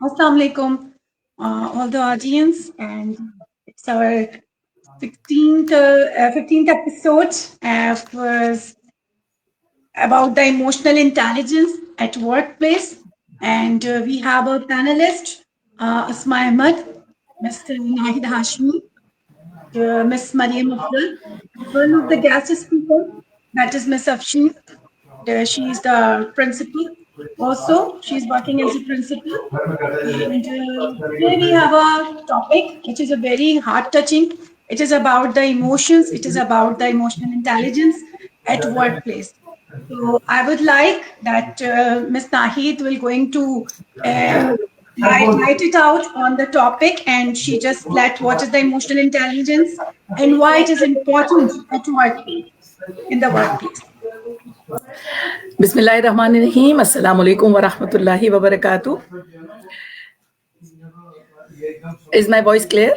Assalamu alaikum, all the audience, and it's our 15th episode was about the emotional intelligence at workplace, and we have a panelist, Asma Ahmed, Mr. Nahid Hashmi, Miss Mariam Afzal, one of the guest speaker, that is Miss Afshin. She is the principal. Also, she is working as a principal. And today we have a topic which is a very heart touching. It is about the emotions. It is about the emotional intelligence at workplace. So I would like that Ms. Nahid will going to light it out on the topic, and she just let what is the emotional intelligence and why it is important at workplace, in the workplace. Bismillahirrahmanirrahim. Assalamu alaikum wa rahmatullahi wa barakatuh. Is my voice clear?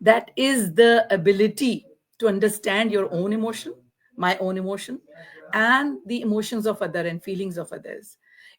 that is the ability to understand your own emotion, my own emotion, and the emotions of other and feelings of others.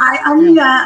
I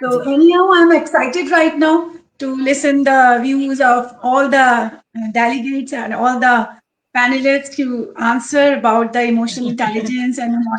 So anyhow, I'm excited right now to listen the views of all the delegates and all the panelists to answer about the emotional intelligence and how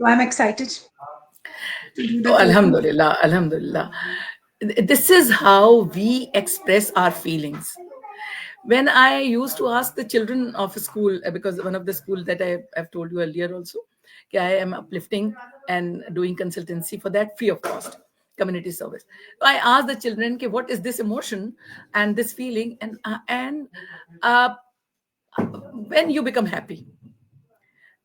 So I'm excited to do the Alhamdulillah, Alhamdulillah. This is how we express our feelings. When I used to ask the children of a school, because one of the school that I've told you earlier also, I am uplifting and doing consultancy for that free of cost, community service. I asked the children, what is this emotion and this feeling, and when you become happy.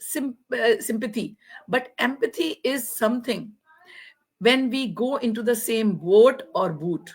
sympathy, but empathy is something when we go into the same boat or boot.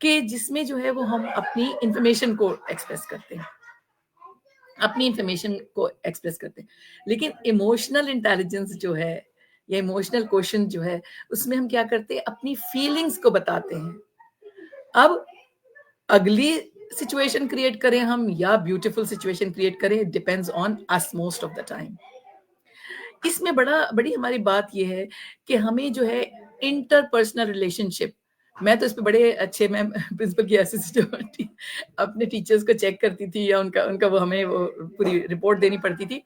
کہ جس میں جو ہے وہ ہم اپنی information کو express کرتے ہیں، اپنی انفارمیشن کو ایکسپریس کرتے ہیں. لیکن ایموشنل انٹیلیجنس جو ہے یا ایموشنل کوشن جو ہے اس میں ہم کیا کرتے ہیں، اپنی فیلنگس کو بتاتے ہیں. اب اگلی سچویشن کریٹ کریں ہم یا بیوٹیفل سچویشن کریٹ کریں، ڈیپینڈز آن اس موسٹ آف دا ٹائم. اس میں بڑی ہماری بات یہ ہے کہ ہمیں جو ہے انٹر پرسنل ریلیشن شپ، میں تو اس پہ بڑے اچھے، میں پرنسپل کی اسسٹنٹ اپنے ٹیچرز کو چیک کرتی تھی یا ان کا وہ ہمیں وہ پوری رپورٹ دینی پڑتی تھی،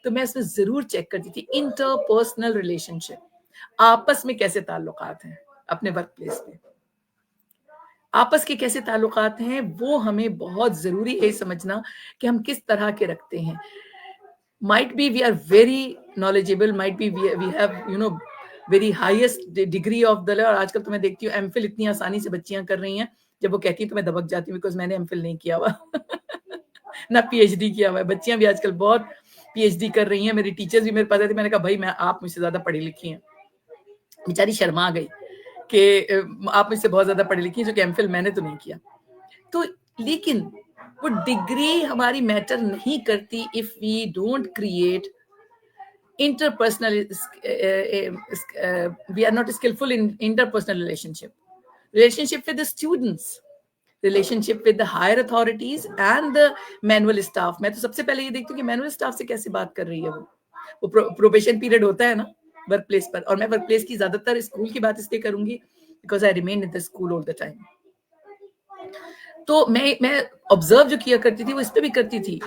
تو میں اس میں ضرور چیک کرتی تھی انٹر پرسنل ریلیشن شپ، آپس میں کیسے تعلقات ہیں، اپنے ورک پلیس پہ آپس کے کیسے تعلقات ہیں. وہ ہمیں بہت ضروری ہے سمجھنا کہ ہم کس طرح کے رکھتے ہیں. might be we are very knowledgeable, might be we have very highest degree of the law. اور آج کل تو میں دیکھتی ہوں ایم فل اتنی آسانی سے بچیاں کر رہی ہیں، جب وہ کہتی ہیں تو میں دبک جاتی ہوں بیکاز میں نے ایم فل نہیں کیا ہوا نہ پی ایچ ڈی کیا ہوا ہے. بچیاں بھی آج کل بہت پی ایچ ڈی کر رہی ہیں. میری ٹیچرز بھی میرے پاس آتی، میں نے کہا بھائی آپ مجھ سے زیادہ پڑھی لکھی ہیں. بیچاری شرما گئی کہ آپ مجھ سے بہت زیادہ پڑھی لکھی ہیں، جو کہ ایم فل میں نے تو نہیں کیا. تو لیکن وہ ڈگری ہماری میٹر نہیں کرتی if we don't create interpersonal we are not skillful in interpersonal relationship with the students, relationship with the higher authorities and the manual staff. میں تو سب سے پہلے یہ دیکھتی ہوں کہ مینول اسٹاف سے کیسے بات کر رہی ہے. وہ پروبیشن پیریڈ ہوتا ہے نا ورک پلیس پر، اور میں ورک پلیس کی زیادہ تر اسکول کی بات اس لیے کروں گی because I remain in the school all the time. تو میں آبزرو جو کیا کرتی تھی وہ اس پہ بھی کرتی تھی.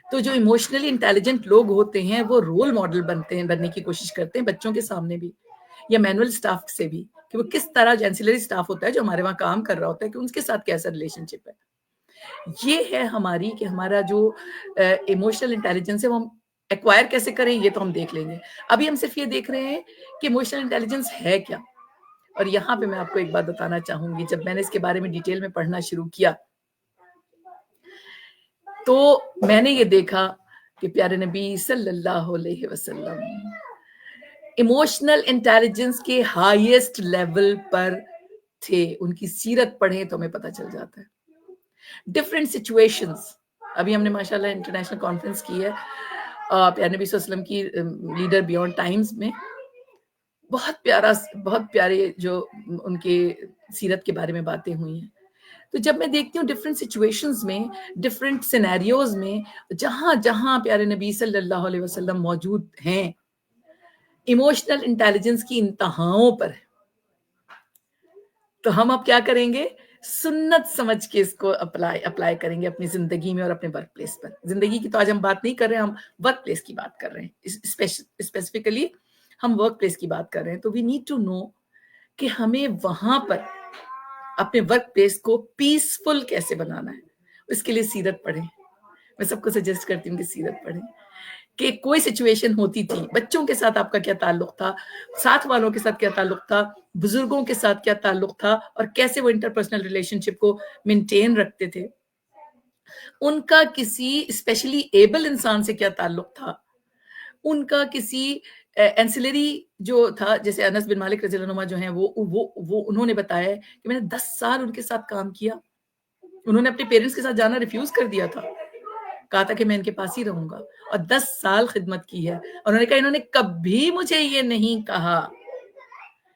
تو جو ایموشنلی انٹیلیجنٹ لوگ ہوتے ہیں وہ رول ماڈل بننے کی کوشش کرتے ہیں بچوں کے سامنے بھی یا مینول سٹاف سے بھی، کہ وہ کس طرح جو اینسیلری سٹاف ہوتا ہے جو ہمارے وہاں کام کر رہا ہوتا ہے کہ ان کے ساتھ کیسا ریلیشن شپ ہے. یہ ہے ہماری کہ ہمارا جو ایموشنل انٹیلیجنس ہے وہ ہم ایکوائر کیسے کریں، یہ تو ہم دیکھ لیں گے. ابھی ہم صرف یہ دیکھ رہے ہیں کہ ایموشنل انٹیلیجنس ہے کیا. اور یہاں پہ میں آپ کو ایک بات بتانا چاہوں گی، جب میں نے اس کے بارے میں ڈیٹیل میں پڑھنا شروع کیا تو میں نے یہ دیکھا کہ پیارے نبی صلی اللہ علیہ وسلم ایموشنل انٹیلیجنس کے ہائیسٹ لیول پر تھے. ان کی سیرت پڑھیں تو ہمیں پتہ چل جاتا ہے. ڈفرینٹ سچویشنز، ابھی ہم نے ماشاءاللہ انٹرنیشنل کانفرنس کی ہے پیارے نبی صلی اللہ علیہ وسلم کی لیڈر بیونڈ ٹائمز میں، بہت پیارے جو ان کے سیرت کے بارے میں باتیں ہوئی ہیں. تو جب میں دیکھتی ہوں ڈفرینٹ سچویشنز میں، ڈفرینٹ سینیریوز میں، جہاں جہاں پیارے نبی صلی اللہ علیہ وسلم موجود ہیں، ایموشنل انٹیلیجنس کی انتہاؤں پر ہے. تو ہم اب کیا کریں گے، سنت سمجھ کے اس کو اپلائی کریں گے اپنی زندگی میں اور اپنے ورک پلیس پر. زندگی کی تو آج ہم بات نہیں کر رہے ہیں، ہم ورک پلیس کی بات کر رہے ہیں. اسپیسیفکلی ہم ورک پلیس کی بات کر رہے ہیں. تو وی نیڈ ٹو نو کہ ہمیں وہاں پر اپنے ورک پلیس کو پیسفل کیسے بنانا ہے. اس کے لیے سیرت پڑھیں. میں سب کو سجیسٹ کرتی ہوں کہ سیرت پڑھیں، کہ کوئی سچویشن ہوتی تھی، بچوں کے ساتھ آپ کا کیا تعلق تھا، ساتھ والوں کے ساتھ کیا تعلق تھا، بزرگوں کے ساتھ کیا تعلق تھا، اور کیسے وہ انٹرپرسنل ریلیشن شپ کو مینٹین رکھتے تھے. ان کا کسی اسپیشلی ایبل انسان سے کیا تعلق تھا، ان کا کسی اینسلری جو تھا، جیسے انس بن مالک رضی اللہ عنہ جو ہیں وہ انہوں نے بتایا کہ میں نے 10 سال ان کے ساتھ کام کیا. انہوں نے اپنے پیرنٹس کے ساتھ جانا ریفیوز کر دیا تھا، کہا تھا کہ میں ان کے پاس ہی رہوں گا، اور 10 سال خدمت کی ہے. انہوں نے کہا انہوں نے کبھی مجھے یہ نہیں کہا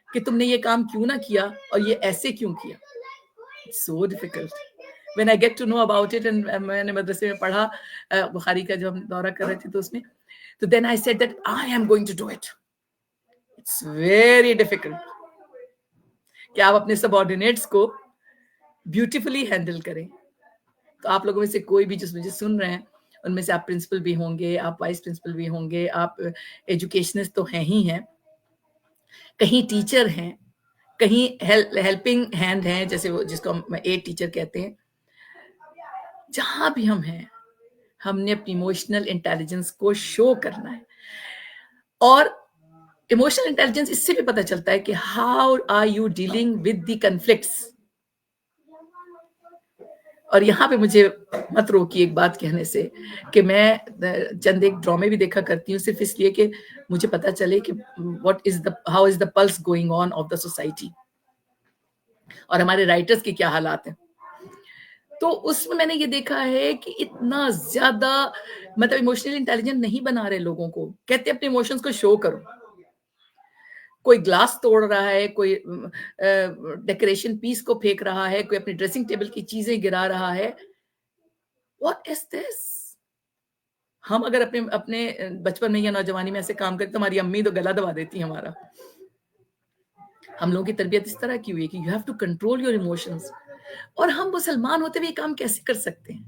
کہ تم نے یہ کام کیوں نہ کیا اور یہ ایسے کیوں کیا. so difficult when I get to know about it. and میں نے مدرسے میں پڑھا بخاری کا جو ہم دورہ کر رہے تھے تو اس میں، تو then I said that I am going to do it. It's very difficult کہ آپ اپنے سبارڈینیٹس کو بیوٹیفلی ہینڈل کریں. تو آپ لوگوں میں سے کوئی بھی جس مجھے سن رہے ہیں ان میں سے آپ پرنسپل بھی ہوں گے، آپ وائس پرنسپل بھی ہوں گے، آپ ایجوکیشنسٹ تو ہیں ہی ہیں، کہیں ٹیچر ہیں، کہیں ہیلپنگ ہینڈ ہیں، جیسے وہ جس کو ہم ایڈ ٹیچر کہتے ہیں. جہاں بھی ہم ہیں ہم نے اپنی ایموشنل انٹیلیجنس کو شو کرنا ہے. اور ایموشنل انٹیلیجنس اس سے بھی پتہ چلتا ہے کہ how are you dealing with the conflicts. اور یہاں پہ مجھے مت روکی ایک بات کہنے سے کہ میں چند ایک ڈرامے بھی دیکھا کرتی ہوں صرف اس لیے کہ مجھے پتا چلے کہ how is the plus going on of the society. اور ہمارے رائٹرز کے کیا حالات ہیں. تو اس میں نے یہ دیکھا ہے کہ اتنا زیادہ مطلب ایموشنلی انٹیلیجنٹ نہیں بنا رہے لوگوں کو. کہتے اپنے ایموشنز کو شو کرو. کوئی گلاس توڑ رہا ہے, کوئی ڈیکوریشن پیس کو پھینک رہا ہے, کوئی اپنی ڈریسنگ ٹیبل کی چیزیں گرا رہا ہے. What is this? ہم اگر اپنے بچپن میں یا نوجوانی میں ایسے کام کرتے تو ہماری امی تو گلا دبا دیتی ہیں ہمارا. ہم لوگوں کی تربیت اس طرح کی ہوئی ہے کہ you have to control your emotions. اور ہم مسلمان ہوتے ہوئے یہ کام کیسے کر سکتے ہیں؟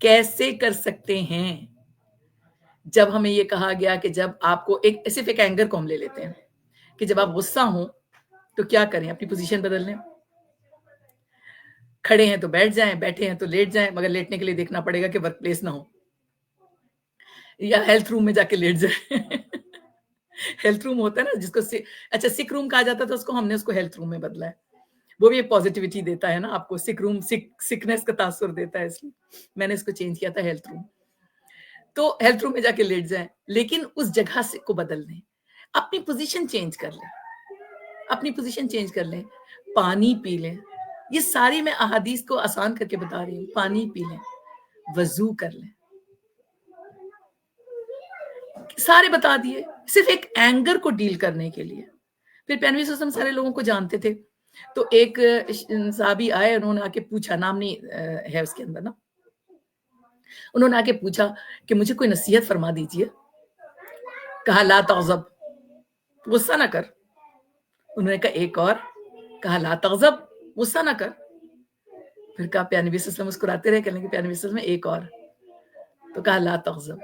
کیسے کر سکتے ہیں جب ہمیں یہ کہا گیا کہ جب آپ کو صرف ایک اینگر کو ہم لے لیتے ہیں کہ جب آپ غصہ ہوں تو کیا کریں؟ اپنی پوزیشن بدل لیں. کھڑے ہیں تو بیٹھ جائیں, بیٹھے ہیں تو لیٹ جائیں, مگر لیٹنے کے لیے دیکھنا پڑے گا کہ ورک پلیس نہ ہو, یا ہیلتھ روم میں جا کے لیٹ جائیں. ہیلتھ روم ہوتا ہے نا جس کو اچھا سک روم کہا جاتا تھا, اس کو ہم نے اس کو ہیلتھ روم میں بدلا ہے. وہ بھی ایک پازیٹیوٹی دیتا ہے نا آپ کو. سک روم سکنس کا تاثر دیتا ہے, اس لیے میں نے اس کو چینج کیا تھا ہیلتھ روم. تو ہیلتھ روم میں جا کے لیٹ جائیں, لیکن اس جگہ سے کو بدل دیں. اپنی پوزیشن چینج کر لیں, اپنی پوزیشن چینج کر لیں. پانی پی لیں. یہ ساری میں احادیث کو آسان کر کے بتا رہی ہوں. پانی پی لیں, وضو کر لیں, سارے بتا دیے صرف ایک اینگر کو ڈیل کرنے کے لیے. پھر پیانوی صلی اللہ علیہ وسلم سارے لوگوں کو جانتے تھے. تو ایک صحابی آئے, انہوں نے آ کے پوچھا, نام نہیں ہے اس کے اندر نا, انہوں نے آ کے پوچھا کہ مجھے کوئی نصیحت فرما دیجئے. کہا لا تغضب, غصہ نہ کر. انہوں نے کہا ایک اور. کہا لا تغضب, غصہ نہ کر. پھر کہا پیانوی صلی اللہ علیہ وسلم مسکراتے رہے, کہنے کہ پیانوی صلی اللہ علیہ وسلم ایک اور. تو کہا لا تغضب,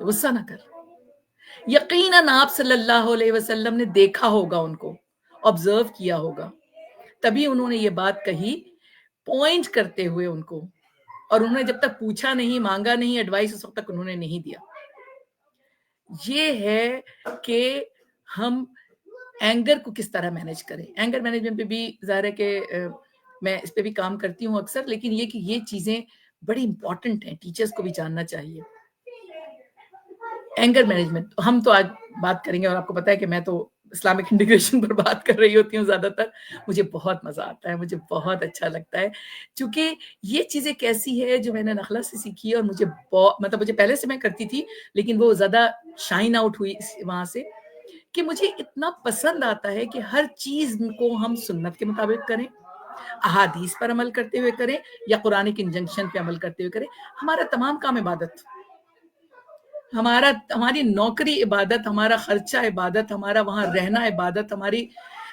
غصہ نہ کر. یقیناً آپ صلی اللہ علیہ وسلم نے دیکھا ہوگا, ان کو آبزرو کیا ہوگا, تبھی انہوں نے یہ بات کہی پوائنٹ کرتے ہوئے ان کو. اور انہوں نے جب تک پوچھا نہیں, مانگا نہیں ایڈوائس, اس وقت تک انہوں نے نہیں دیا. یہ ہے کہ ہم اینگر کو کس طرح مینیج کریں. اینگر مینجمنٹ پہ بھی ظاہر ہے کہ میں اس پہ بھی کام کرتی ہوں اکثر, لیکن یہ کہ یہ چیزیں بڑی امپورٹنٹ ہیں, ٹیچرز کو بھی جاننا چاہیے. اینگر مینجمنٹ ہم تو آج بات کریں گے, اور آپ کو پتا ہے کہ میں تو اسلامک انٹیگریشن پر بات کر رہی ہوتی ہوں زیادہ تر. مجھے بہت مزہ آتا ہے, مجھے بہت اچھا لگتا ہے, چونکہ یہ چیزیں کیسی ہے جو میں نے نخلا سے سیکھی ہے, اور مجھے مطلب مجھے پہلے سے میں کرتی تھی, لیکن وہ زیادہ شائن آؤٹ ہوئی وہاں سے, کہ مجھے اتنا پسند آتا ہے کہ ہر چیز کو ہم سنت کے مطابق کریں, احادیث پر عمل کرتے ہوئے کریں, یا قرآن کے انجنکشن پہ عمل کرتے ہوئے کریں. ہمارا تمام کام عبادت, ہماری نوکری عبادت, ہمارا خرچہ عبادت, ہمارا وہاں رہنا عبادت,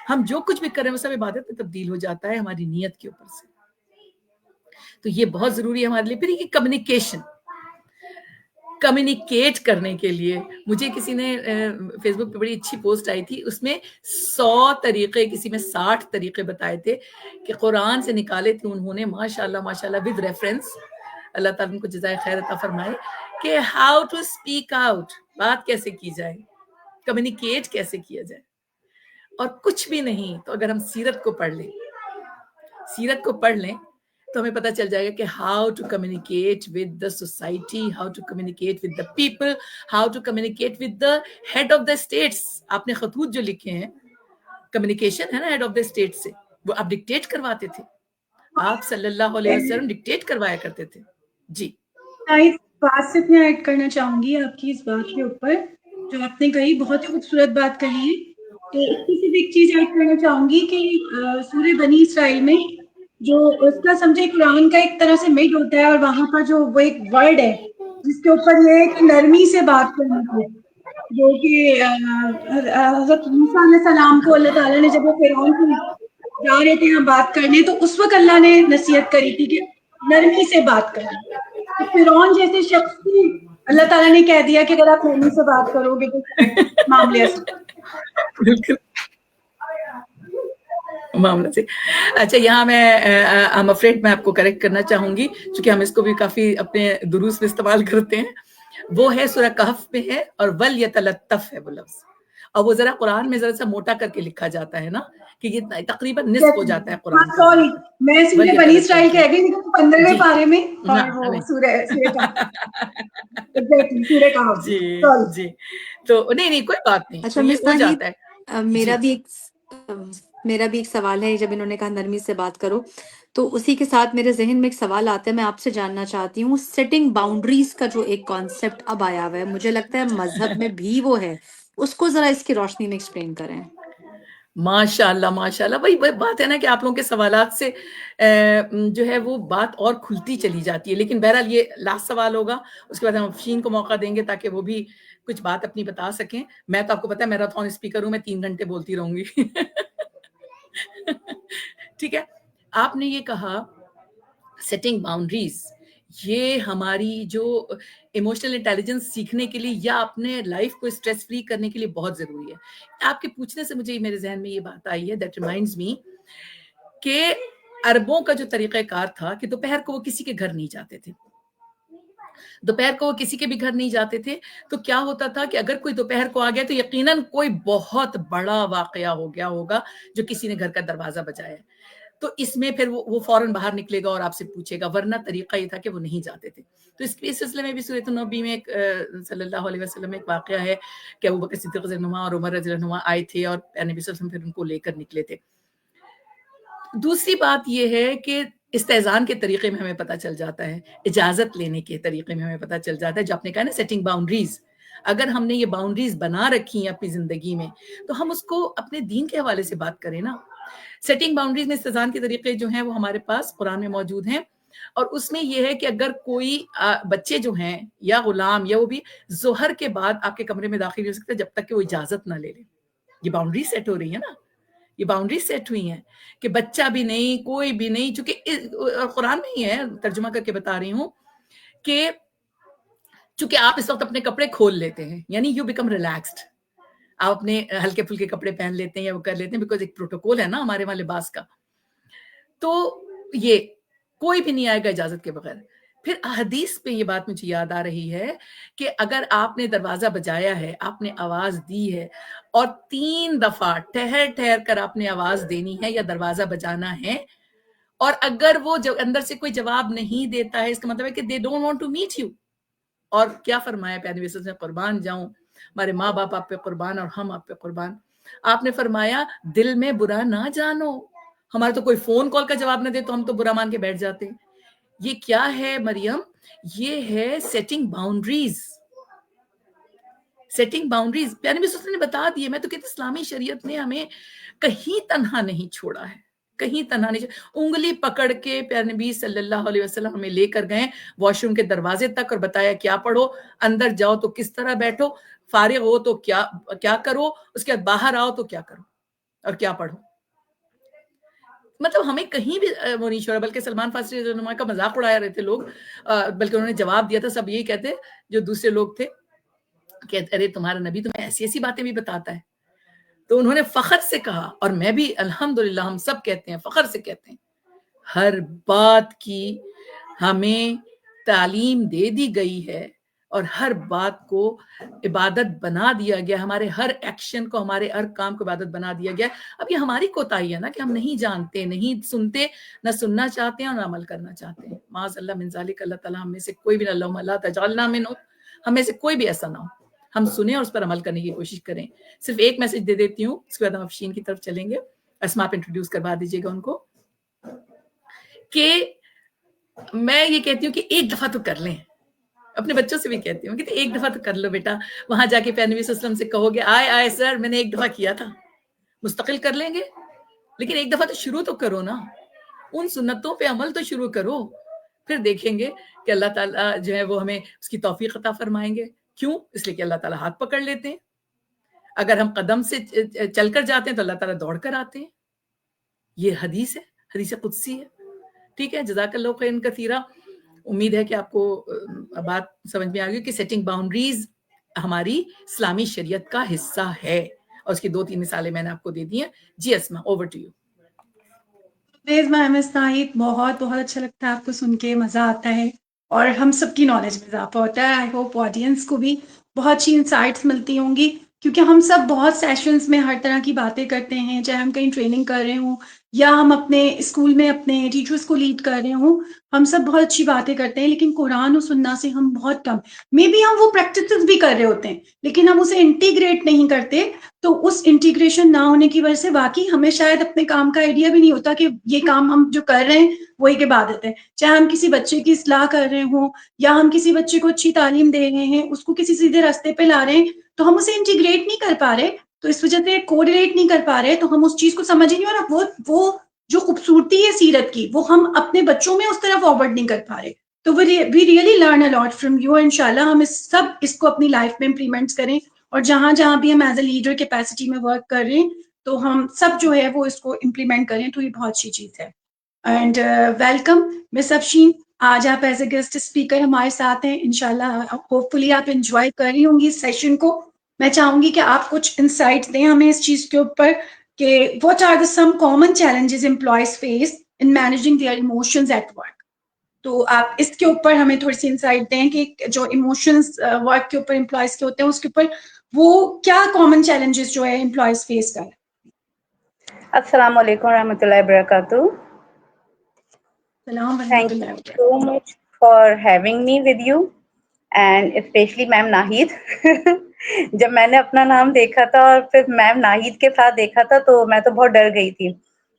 ہم جو کچھ بھی کریں وہ سب عبادت میں تبدیل ہو جاتا ہے ہماری نیت کے اوپر سے. تو یہ بہت ضروری ہے ہمارے لیے. پھر یہ کمیونیکیٹ کرنے کے لیے مجھے کسی نے فیس بک پہ بڑی اچھی پوسٹ آئی تھی, اس میں 100 طریقے, کسی میں 60 طریقے بتائے تھے کہ قرآن سے نکالے تھے انہوں نے, ماشاءاللہ ود ریفرنس. اللہ تعالیٰ ان کو جزائے خیر عطا فرمائے, کہ ہاؤ ٹو اسپیک آؤٹ, بات کیسے کی جائے, کمیونیکیٹ کیسے کیا جائے. اور کچھ بھی نہیں تو اگر ہم سیرت کو پڑھ لیں تو ہمیں پتہ چل جائے گا کہ how to communicate with the society, how to communicate with the people, how to communicate with the head of the states. آپ نے خطوط جو لکھے ہیں, کمیونیکیشن ہے نا ہیڈ آف دا اسٹیٹ سے, وہ آپ ڈکٹیٹ کرواتے تھے, آپ صلی اللہ علیہ وسلم ڈکٹیٹ کروایا کرتے تھے. جی اس بات سے میں ایڈ کرنا چاہوں گی آپ کی اس بات کے اوپر جو آپ نے کہی, بہت ہی خوبصورت بات کہی ہے. تو اس کی صرف ایک چیز ایڈ کرنا چاہوں گی کہ سورہ بنی اسرائیل میں جو اس کا سمجھے قرآن کا ایک طرح سے مڈ ہوتا ہے, اور وہاں پر جو وہ ایک ورڈ ہے جس کے اوپر یہ ہے کہ نرمی سے بات کرنے کو, جو کہ حضرت موسیٰ علیہ السلام کو اللہ تعالیٰ نے جب وہ فرعون کو جا رہے تھے بات کرنے, تو اس وقت اللہ نے نصیحت کری تھی کہ نرمی سے بات کریں. تو فرعون جیسے شخص کی اللہ تعالیٰ نے کہہ دیا کہ اگر آپ نرمی سے بات کرو گے تو معاملے سے بالکل معاملہ سے. اچھا یہاں میں آپ کو کریکٹ کرنا چاہوں گی, چونکہ ہم اس کو بھی کافی اپنے دروس میں استعمال کرتے ہیں. وہ ہے سورہ کہف میں ہے, اور وَلْيَتَلَطَّفْ ہے وہ لفظ, اور وہ ذرا قرآن میں ذرا سا موٹا کر کے لکھا جاتا ہے نا, کہ یہ تقریباً نصف ہو جاتا ہے قرآن کا. سوری, میں سورہ بنی اسرائیل کہہ گئی, لیکن 15ویں پارے میں, اور وہ سورہ کہف. جی تو نہیں کوئی بات نہیں. اچھا ہو مصباح جاتا ہے. میرا بھی ایک میرا بھی ایک سوال ہے، جب انہوں نے کہا نرمی سے بات کرو تو اسی کے ساتھ میرے ذہن میں ایک سوال آتا ہے، میں آپ سے جاننا چاہتی ہوں سیٹنگ باؤنڈریز کا جو ایک کانسیپٹ اب آیا ہوا ہے، مجھے لگتا ہے مذہب میں بھی وہ ہے، اس کو ذرا اس کی روشنی میں ایکسپلین کریں۔ ماشاء اللہ ماشاء اللہ، وہی بات ہے نا کہ آپ لوگوں کے سوالات سے جو ہے وہ بات اور کھلتی چلی جاتی ہے، لیکن بہرحال یہ لاسٹ سوال ہوگا، اس کے بعد ہم افشین کو موقع دیں گے تاکہ وہ بھی کچھ بات اپنی بتا سکیں۔ میں تو آپ کو پتا ہے میراتھن اسپیکر ہوں، میں 3 گھنٹے بولتی رہوں گی۔ ٹھیک ہے، آپ نے یہ کہا سیٹنگ باؤنڈریز، یہ ہماری جو ایموشنل انٹیلیجنس سیکھنے کے لیے یا اپنے لائف کو اسٹریس فری کرنے کے لیے بہت ضروری ہے۔ آپ کے پوچھنے سے مجھے میرے ذہن میں یہ بات آئی ہے، دیٹ ریمائنڈز می کہ عربوں کا جو طریقہ کار تھا کہ دوپہر کو وہ کسی کے گھر نہیں جاتے تھے، دوپہر کو وہ کسی کے بھی گھر نہیں جاتے تھے، تو کیا ہوتا تھا کہ اگر کوئی دوپہر کو آ گیا تو یقیناً کوئی بہت بڑا واقعہ ہو گیا ہوگا جو کسی نے گھر کا دروازہ بجایا، تو اس میں پھر وہ فوراً باہر نکلے گا اور آپ سے پوچھے گا، ورنہ طریقہ یہ تھا کہ وہ نہیں جاتے تھے۔ تو اس سلسلے میں بھی سورۃ النبی میں صلی اللہ علیہ وسلم میں ایک واقعہ ہے کہ ابوبکر صدیق رضی اللہ عنہ اور عمر رضی اللہ عنہ آئے تھے اور نبی صلی اللہ علیہ وسلم پھر ان کو لے کر نکلے تھے۔ دوسری بات یہ ہے کہ استئذان کے طریقے میں ہمیں پتہ چل جاتا ہے، اجازت لینے کے طریقے میں ہمیں پتہ چل جاتا ہے، جو آپ نے کہا نا سیٹنگ باؤنڈریز، اگر ہم نے یہ باؤنڈریز بنا رکھی ہیں اپنی زندگی میں تو ہم اس کو اپنے دین کے حوالے سے بات کریں نا۔ سیٹنگ باؤنڈریز میں استئذان کے طریقے جو ہیں وہ ہمارے پاس قرآن میں موجود ہیں، اور اس میں یہ ہے کہ اگر کوئی بچے جو ہیں یا غلام یا وہ بھی ظہر کے بعد آپ کے کمرے میں داخل ہو سکتے جب تک کہ وہ اجازت نہ لے لے۔ یہ باؤنڈری سیٹ ہو رہی ہے نا، یہ باؤنڈری سیٹ ہوئی ہیں کہ بچہ بھی نہیں، کوئی بھی نہیں، چونکہ قرآن میں ہی ہے، ترجمہ کر کے بتا رہی ہوں کہ چونکہ آپ اس وقت اپنے کپڑے کھول لیتے ہیں، یعنی یو بیکم ریلیکسڈ، آپ اپنے ہلکے پھلکے کپڑے پہن لیتے ہیں یا وہ کر لیتے ہیں، بیکاز ایک پروٹوکول ہے نا ہمارے وہاں لباس کا، تو یہ کوئی بھی نہیں آئے گا اجازت کے بغیر۔ پھر حدیث پہ یہ بات مجھے یاد آ رہی ہے کہ اگر آپ نے دروازہ بجایا ہے، آپ نے آواز دی ہے اور 3 دفعہ ٹھہر ٹھہر کر آپ نے آواز دینی ہے یا دروازہ بجانا ہے، اور اگر وہ اندر سے کوئی جواب نہیں دیتا ہے، اس کا مطلب ہے کہ they don't want to meet you۔ اور کیا فرمایا پیارے نبی صلی اللہ علیہ وسلم، قربان جاؤں، ہمارے ماں باپ آپ پہ قربان اور ہم آپ پہ قربان، آپ نے فرمایا دل میں برا نہ جانو، ہمارا تو کوئی فون کال کا جواب نہ دے تو ہم تو برا مان کے بیٹھ جاتے ہیں۔ یہ کیا ہے مریم؟ یہ ہے سیٹنگ باؤنڈریز، سیٹنگ باؤنڈریز۔ پیارے نبی صلی اللہ علیہ وسلم نے بتا دیے، میں تو کہتی اسلامی شریعت نے ہمیں کہیں تنہا نہیں چھوڑا ہے، کہیں تنہا نہیں چھوڑا۔ انگلی پکڑ کے پیارے نبی صلی اللہ علیہ وسلم ہمیں لے کر گئے واش روم کے دروازے تک اور بتایا کیا پڑھو، اندر جاؤ تو کس طرح بیٹھو، فارغ ہو تو کیا کرو، اس کے بعد باہر آؤ تو کیا کرو اور کیا پڑھو۔ مطلب ہمیں کہیں بھی وہ نہیں چھوڑا، بلکہ سلمان فارسی رضی اللہ عنہ کا مذاق اڑایا رہے تھے لوگ، بلکہ انہوں نے جواب دیا تھا، سب یہی کہتے جو دوسرے لوگ تھے کہ ارے تمہارا نبی تمہیں ایسی ایسی باتیں بھی بتاتا ہے۔ تو انہوں نے فخر سے کہا، اور میں بھی الحمدللہ ہم سب کہتے ہیں، فخر سے کہتے ہیں، ہر بات کی ہمیں تعلیم دے دی گئی ہے اور ہر بات کو عبادت بنا دیا گیا، ہمارے ہر ایکشن کو، ہمارے ہر کام کو عبادت بنا دیا گیا۔ اب یہ ہماری کوتاہی ہے نا کہ ہم نہیں جانتے، نہیں سنتے، نہ سننا چاہتے ہیں اور نہ عمل کرنا چاہتے ہیں۔ معاذ اللہ من ذالک، اللہ تعالیٰ ہم میں سے کوئی بھی، اللہم لا تجعلنا منہم، ہم میں سے کوئی بھی ایسا نہ ہو۔ ہم سنیں اور اس پر عمل کرنے کی کوشش کریں۔ صرف ایک میسج دے دیتی ہوں، اس کے بعد ہم افشین کی طرف چلیں گے۔ اسما، آپ انٹروڈیوس کروا دیجیے گا ان کو، کہ میں یہ کہتی ہوں کہ ایک دفعہ تو کر لیں، اپنے بچوں سے بھی کہتی ہوں کہ ایک دفعہ تو کر لو بیٹا، وہاں جا کے پیارے نبی صلی اللہ علیہ وسلم سے کہو گے آئے سر میں نے ایک دفعہ کیا تھا، مستقل کر لیں گے، لیکن ایک دفعہ تو شروع تو کرو نا، ان سنتوں پہ عمل تو شروع کرو، پھر دیکھیں گے کہ اللہ تعالیٰ جو ہے وہ ہمیں اس کی توفیق عطا فرمائیں گے۔ کیوں؟ اس لیے کہ اللہ تعالیٰ ہاتھ پکڑ لیتے ہیں، اگر ہم قدم سے چل کر جاتے ہیں تو اللہ تعالیٰ دوڑ کر آتے ہیں۔ یہ حدیث ہے، حدیث قدسی ہے۔ ٹھیک ہے، جزاک اللہ خیرا کثیرا۔ امید ہے کہ آپ کو بات سمجھ میں آ گئی کہ سیٹنگ باؤنڈریز ہماری اسلامی شریعت کا حصہ ہے، اور اس کی 2-3 مثالیں میں نے آپ کو دے دی ہیں۔ جی اسما، اوور ٹو یو۔ میم استاحید، بہت بہت اچھا لگتا ہے آپ کو سن کے، مزہ آتا ہے اور ہم سب کی نالج میں اضافہ ہوتا ہے۔ آئی ہوپ آڈینس کو بھی بہت اچھی انسائٹس ملتی ہوں گی، کیونکہ ہم سب بہت سیشنز میں ہر طرح کی باتیں کرتے ہیں، چاہے ہم کہیں ٹریننگ کر رہے ہوں یا ہم اپنے اسکول میں اپنے ٹیچرس کو لیڈ کر رہے ہوں, ہم سب بہت اچھی باتیں کرتے ہیں, لیکن قرآن و سننا سے ہم بہت کم, مے بی ہم وہ پریکٹسز بھی کر رہے ہوتے ہیں لیکن ہم اسے انٹیگریٹ نہیں کرتے. تو اس انٹیگریشن نہ ہونے کی وجہ سے واقعی ہمیں شاید اپنے کام کا آئیڈیا بھی نہیں ہوتا کہ یہ کام ہم جو کر رہے ہیں وہ ایک عبادت ہے. چاہے ہم کسی بچے کی اصلاح کر رہے ہوں یا ہم کسی بچے کو اچھی تعلیم دے رہے ہیں, اس کو کسی سیدھے راستے پہ لا رہے ہیں, تو ہم اسے انٹیگریٹ نہیں کر پا رہے, تو اس وجہ سے کوریلیٹ نہیں کر پا رہے, تو ہم اس چیز کو سمجھ ہی نہیں, اور وہ جو خوبصورتی ہے سیرت کی وہ ہم اپنے بچوں میں اس طرح فارورڈ نہیں کر پا رہے. تو we really learn a lot from you, انشاءاللہ ہم اس کو اپنی لائف میں امپلیمنٹ کریں, اور جہاں جہاں بھی ہم ایز اے لیڈر کیپیسٹی میں ورک کر رہے ہیں تو ہم سب جو ہے وہ اس کو امپلیمنٹ کریں, تو یہ بہت اچھی چیز ہے. اینڈ ویلکم مس افشین, آج آپ ایز اے گیسٹ اسپیکر ہمارے ساتھ ہیں. انشاءاللہ ہوپ فلی آپ انجوائے کر رہی ہوں گی اس سیشن کو. میں چاہوں گی کہ آپ کچھ انسائٹ دیں ہمیں اس چیز کے اوپر کہ what are the some common challenges employees face in managing their emotions at work. تو آپ اس کے اوپر ہمیں تھوڑی سی انسائٹ دیں کہ جو ایموشنز ورک کے اوپر امپلائز کے ہوتے ہیں اس کے اوپر وہ کیا کامن چیلنجز جو ہے امپلائز فیس کر. السلام علیکم ورحمۃ اللہ وبرکاتہ. السلام ورحمۃ Thank اللہ you وبرکاتہ. so much for having me with you and especially میم ناہید. جب میں نے اپنا نام دیکھا تھا اور پھر میم ناہید کے ساتھ دیکھا تھا تو میں تو بہت ڈر گئی تھی.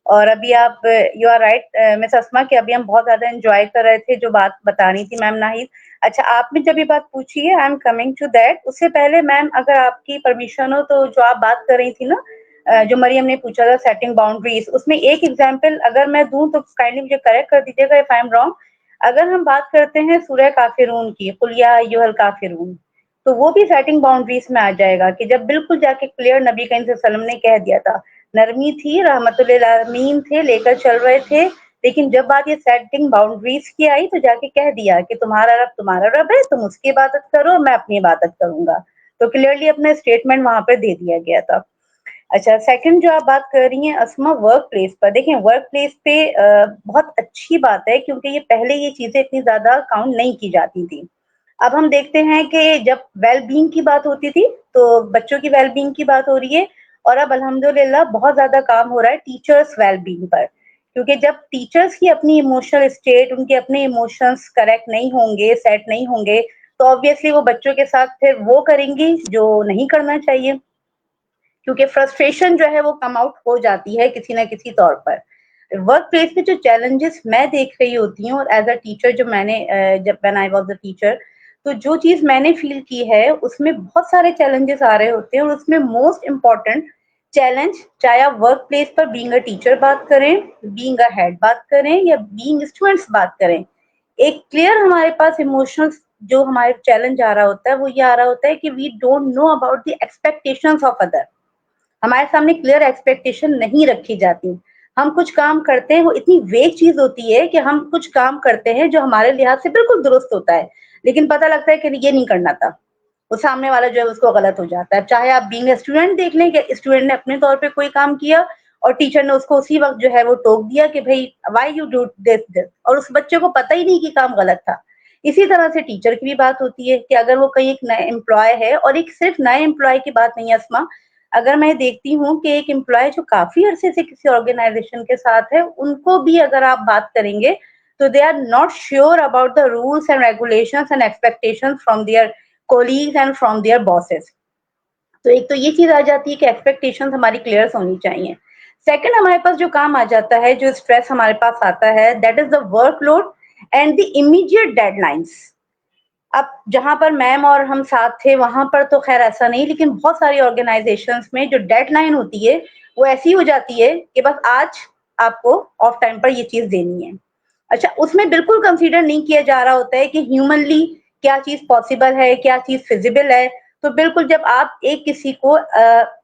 اور ابھی آپ یو آر رائٹ مس اسما کہ ابھی ہم بہت زیادہ انجوائے کر رہے تھے جو بات بتا رہی تھی میم ناہید. اچھا آپ نے جب یہ بات پوچھی ہے, I am coming to that. اس سے پہلے میم اگر آپ کی پرمیشن ہو تو جو آپ بات کر رہی تھی نا, جو مریم نے پوچھا تھا سیٹنگ باؤنڈریز, اس میں ایک ایگزامپل اگر میں دوں تو کائنڈلی مجھے کریکٹ کر دیجیے گا اف آئی ایم رانگ. اگر ہم بات کرتے ہیں سورہ کافرون کی, قل یا ایھا الکافرون, تو وہ بھی سیٹنگ باؤنڈریز میں آ جائے گا کہ جب بالکل جا کے کلیئر نبی کریم صلی اللہ علیہ وسلم نے کہہ دیا تھا, نرمی تھی, رحمت للعالمین تھے, لے کر چل رہے تھے, لیکن جب بات یہ سیٹنگ باؤنڈریز کی آئی تو جا کے کہہ دیا کہ تمہارا رب ہے, تم اس کی عبادت کرو, میں اپنی عبادت کروں گا. تو کلیئرلی اپنا اسٹیٹمنٹ وہاں پہ دے دیا گیا تھا. اچھا سیکنڈ جو آپ بات کر رہی ہیں اسما ورک پلیس پر, دیکھیں ورک پلیس پہ بہت اچھی بات ہے کیونکہ یہ پہلے یہ چیزیں اتنی زیادہ کاؤنٹ نہیں کی جاتی تھی. اب ہم دیکھتے ہیں کہ جب ویل بینگ کی بات ہوتی تھی تو بچوں کی ویل بینگ کی بات ہو رہی ہے, اور اب الحمدللہ بہت زیادہ کام ہو رہا ہے ٹیچرس ویل بینگ پر, کیونکہ جب ٹیچرس کی اپنی ایموشنل اسٹیٹ, ان کے اپنے ایموشنس کریکٹ نہیں ہوں گے, سیٹ نہیں ہوں گے, تو آبویسلی وہ بچوں کے ساتھ پھر وہ کریں گی جو نہیں کرنا چاہیے, کیونکہ فرسٹریشن جو ہے وہ کم آؤٹ ہو جاتی ہے کسی نہ کسی طور پر. ورک پلیس میں جو چیلنجز میں دیکھ رہی ہوتی ہوں, اور ایز اے ٹیچر جو میں نے جب when I was a teacher, تو جو چیز میں نے فیل کی ہے اس میں بہت سارے چیلنجز آ رہے ہوتے ہیں, اور اس میں موسٹ امپورٹنٹ چیلنج, چاہے آپ work place per being a teacher بات کریں, بینگ اے ہیڈ بات کریں, یا بینگ اسٹوڈنٹس بات کریں, ایک کلیئر ہمارے پاس ایموشنل جو ہمارے چیلنج آ رہا ہوتا ہے وہ یہ آ رہا ہوتا ہے کہ we don't know about the expectations of other. ہمارے سامنے کلیئر ایکسپیکٹیشن نہیں رکھی جاتی. ہم کچھ کام کرتے ہیں, وہ اتنی ویگ چیز ہوتی ہے کہ ہم کچھ کام کرتے ہیں جو ہمارے لحاظ سے بالکل درست ہوتا ہے, لیکن پتہ لگتا ہے کہ یہ نہیں کرنا تھا, وہ سامنے والا جو ہے اس کو غلط ہو جاتا ہے. چاہے آپ بینگ اے اسٹوڈنٹ دیکھ لیں کہ اسٹوڈنٹ نے اپنے طور پہ کوئی کام کیا اور ٹیچر نے اس کو اسی وقت جو ہے وہ ٹوک دیا کہ بھائی وائی یو ڈو دس, اور اس بچے کو پتہ ہی نہیں کہ کام غلط تھا. اسی طرح سے ٹیچر کی بھی بات ہوتی ہے کہ اگر وہ کہیں ایک نئے امپلائی ہے, اور ایک صرف نئے امپلائی کی بات نہیں ہے اسما, اگر میں دیکھتی ہوں کہ ایک امپلائی جو کافی عرصے سے کسی آرگنائزیشن کے ساتھ ہے, ان کو بھی اگر آپ بات کریں گے تو they are not sure about the rules and regulations and expectations from their colleagues and from their bosses. تو ایک تو یہ چیز آ جاتی ہے کہ ایکسپیکٹیشنز ہماری کلیئر ہونی چاہیے. سیکنڈ ہمارے پاس جو کام آ جاتا ہے, جو اسٹریس ہمارے پاس آتا ہے, that is the work load and the immediate deadlines. اب جہاں پر میم اور ہم ساتھ تھے وہاں پر تو خیر ایسا نہیں, لیکن بہت ساری آرگنائزیشنز میں جو ڈیڈ لائن ہوتی ہے وہ ایسی ہو جاتی ہے کہ بس آج آپ کو آف ٹائم پر یہ چیز دینی ہے. اچھا اس میں بالکل کنسیڈر نہیں کیا جا رہا ہوتا ہے کہ ہیومنلی کیا چیز پاسبل ہے, کیا چیز فیزیبل ہے. تو بالکل جب آپ ایک کسی کو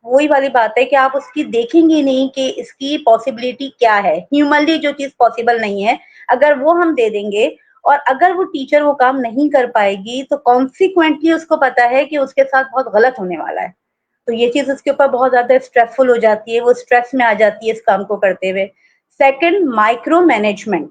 وہی والی بات ہے کہ آپ اس کی دیکھیں گے نہیں کہ اس کی پاسبلٹی کیا ہے, ہیومنلی جو چیز پاسبل نہیں ہے اگر وہ ہم دے دیں گے, اور اگر وہ ٹیچر وہ کام نہیں کر پائے گی تو کانسیکوینٹلی اس کو پتا ہے کہ اس کے ساتھ بہت غلط ہونے والا ہے. تو یہ چیز اس کے اوپر بہت زیادہ اسٹریسفل ہو جاتی ہے, وہ اسٹریس میں آ جاتی ہے اس کام کو کرتے ہوئے. Second, micro management.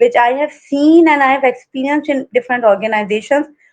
which I have seen and I have experienced in different organizations।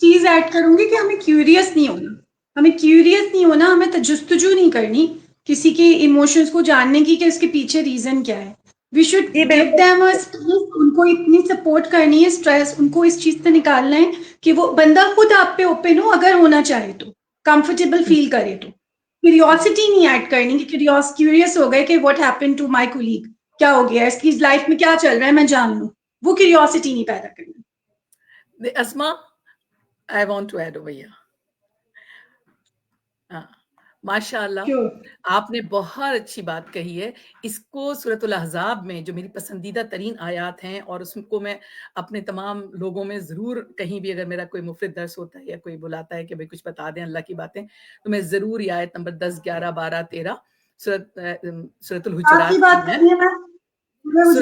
چیز ایڈ کروں گی کہ ہمیں کیوریس نہیں ہونا, ہمیں جستجو نہیں کرنی کسی کے ایموشنز کو جاننے کی کہ اس کے پیچھے ریزن کیا ہے. وی شوڈ جی گیو دیم بالکل. ان کو اتنی سپورٹ کرنی ہے, اسٹریس ان کو اس چیز سے نکالنا ہے کہ وہ بندہ خود آپ پہ اوپن ہو اگر ہونا چاہے تو, کمفرٹیبل فیل کرے تو. کیوریوسٹی نہیں ایڈ کرنی کہ کیوریس ہو گئے کہ what happen to my colleague, کیا ہو گیا اس کی لائف میں, کیا چل رہا ہے, میں جان لوں. وہ کیوریوسٹی نہیں پیدا کرنی. اسما, I want to add over here. ماشاء اللہ, آپ نے بہت اچھی بات کہی ہے. اس کو سورۃ الاحزاب میں جو میری پسندیدہ ترین آیات ہیں, اور اس کو میں اپنے تمام لوگوں میں ضرور, کہیں بھی اگر میرا کوئی مفرد درس ہوتا ہے یا کوئی بلاتا ہے کہ بھائی کچھ بتا دیں اللہ کی باتیں, تو میں ضرور یہ آیت نمبر 10, 11, 12, 13 سورۃ آپ کی الحجرات بات کی ہے. کرنی ہے میم,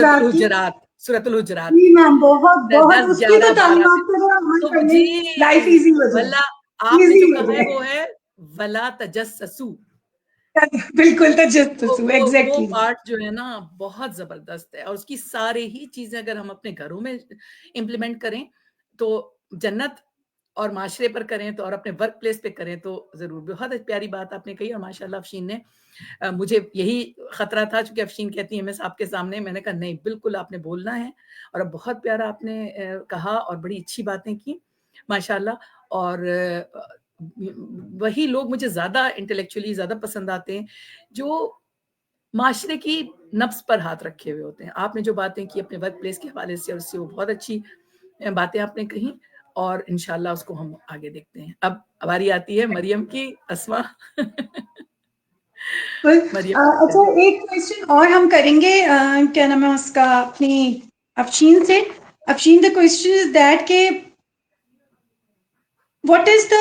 سورۃ الحجرات جی کی میم, بہت 10, بہت اس کی 11, تو 12. تعلیمات کرو, عمل تو کرنے جی لائف ایزی ہو جائے, واللہ آپ نے جو ایزی ہو کہا ہے جائے. وہ ہے ولا تجسسو. بالکل تجسس, وہ ایگزیکٹلی. پارٹ جو ہے نا بہت زبردست ہے, اور اس کی سارے ہی چیزیں اگر ہم اپنے گھروں میں امپلیمنٹ کریں تو جنت, اور معاشرے پر کریں تو, اور اپنے ورک پلیس پہ کریں تو ضرور. بہت پیاری بات آپ نے کہی, اور ماشاءاللہ افشین نے, مجھے یہی خطرہ تھا چونکہ افشین کہتی ہیں میں آپ کے سامنے, میں نے کہا نہیں بالکل آپ نے بولنا ہے, اور اب بہت پیارا آپ نے کہا اور بڑی اچھی باتیں کی ماشاءاللہ. اور وہی لوگ مجھے زیادہ انٹلیکچولی زیادہ پسند آتے ہیں جو معاشرے کی نفس پر ہاتھ رکھے ہوئے ہوتے ہیں. آپ نے جو باتیں کی اپنے ورک پلیس کے حوالے سے, اور اس سے وہ بہت اچھی باتیں آپ نے کہیں, اور انشاءاللہ اس کو ہم آگے دیکھتے ہیں. اب ہماری آتی ہے مریم کی. اسما اچھا, ایک کوشچن اور ہم کریں گے, کیا نام ہے اس کا, اپنی افشین سے. Afshin, the question is that کہ what is the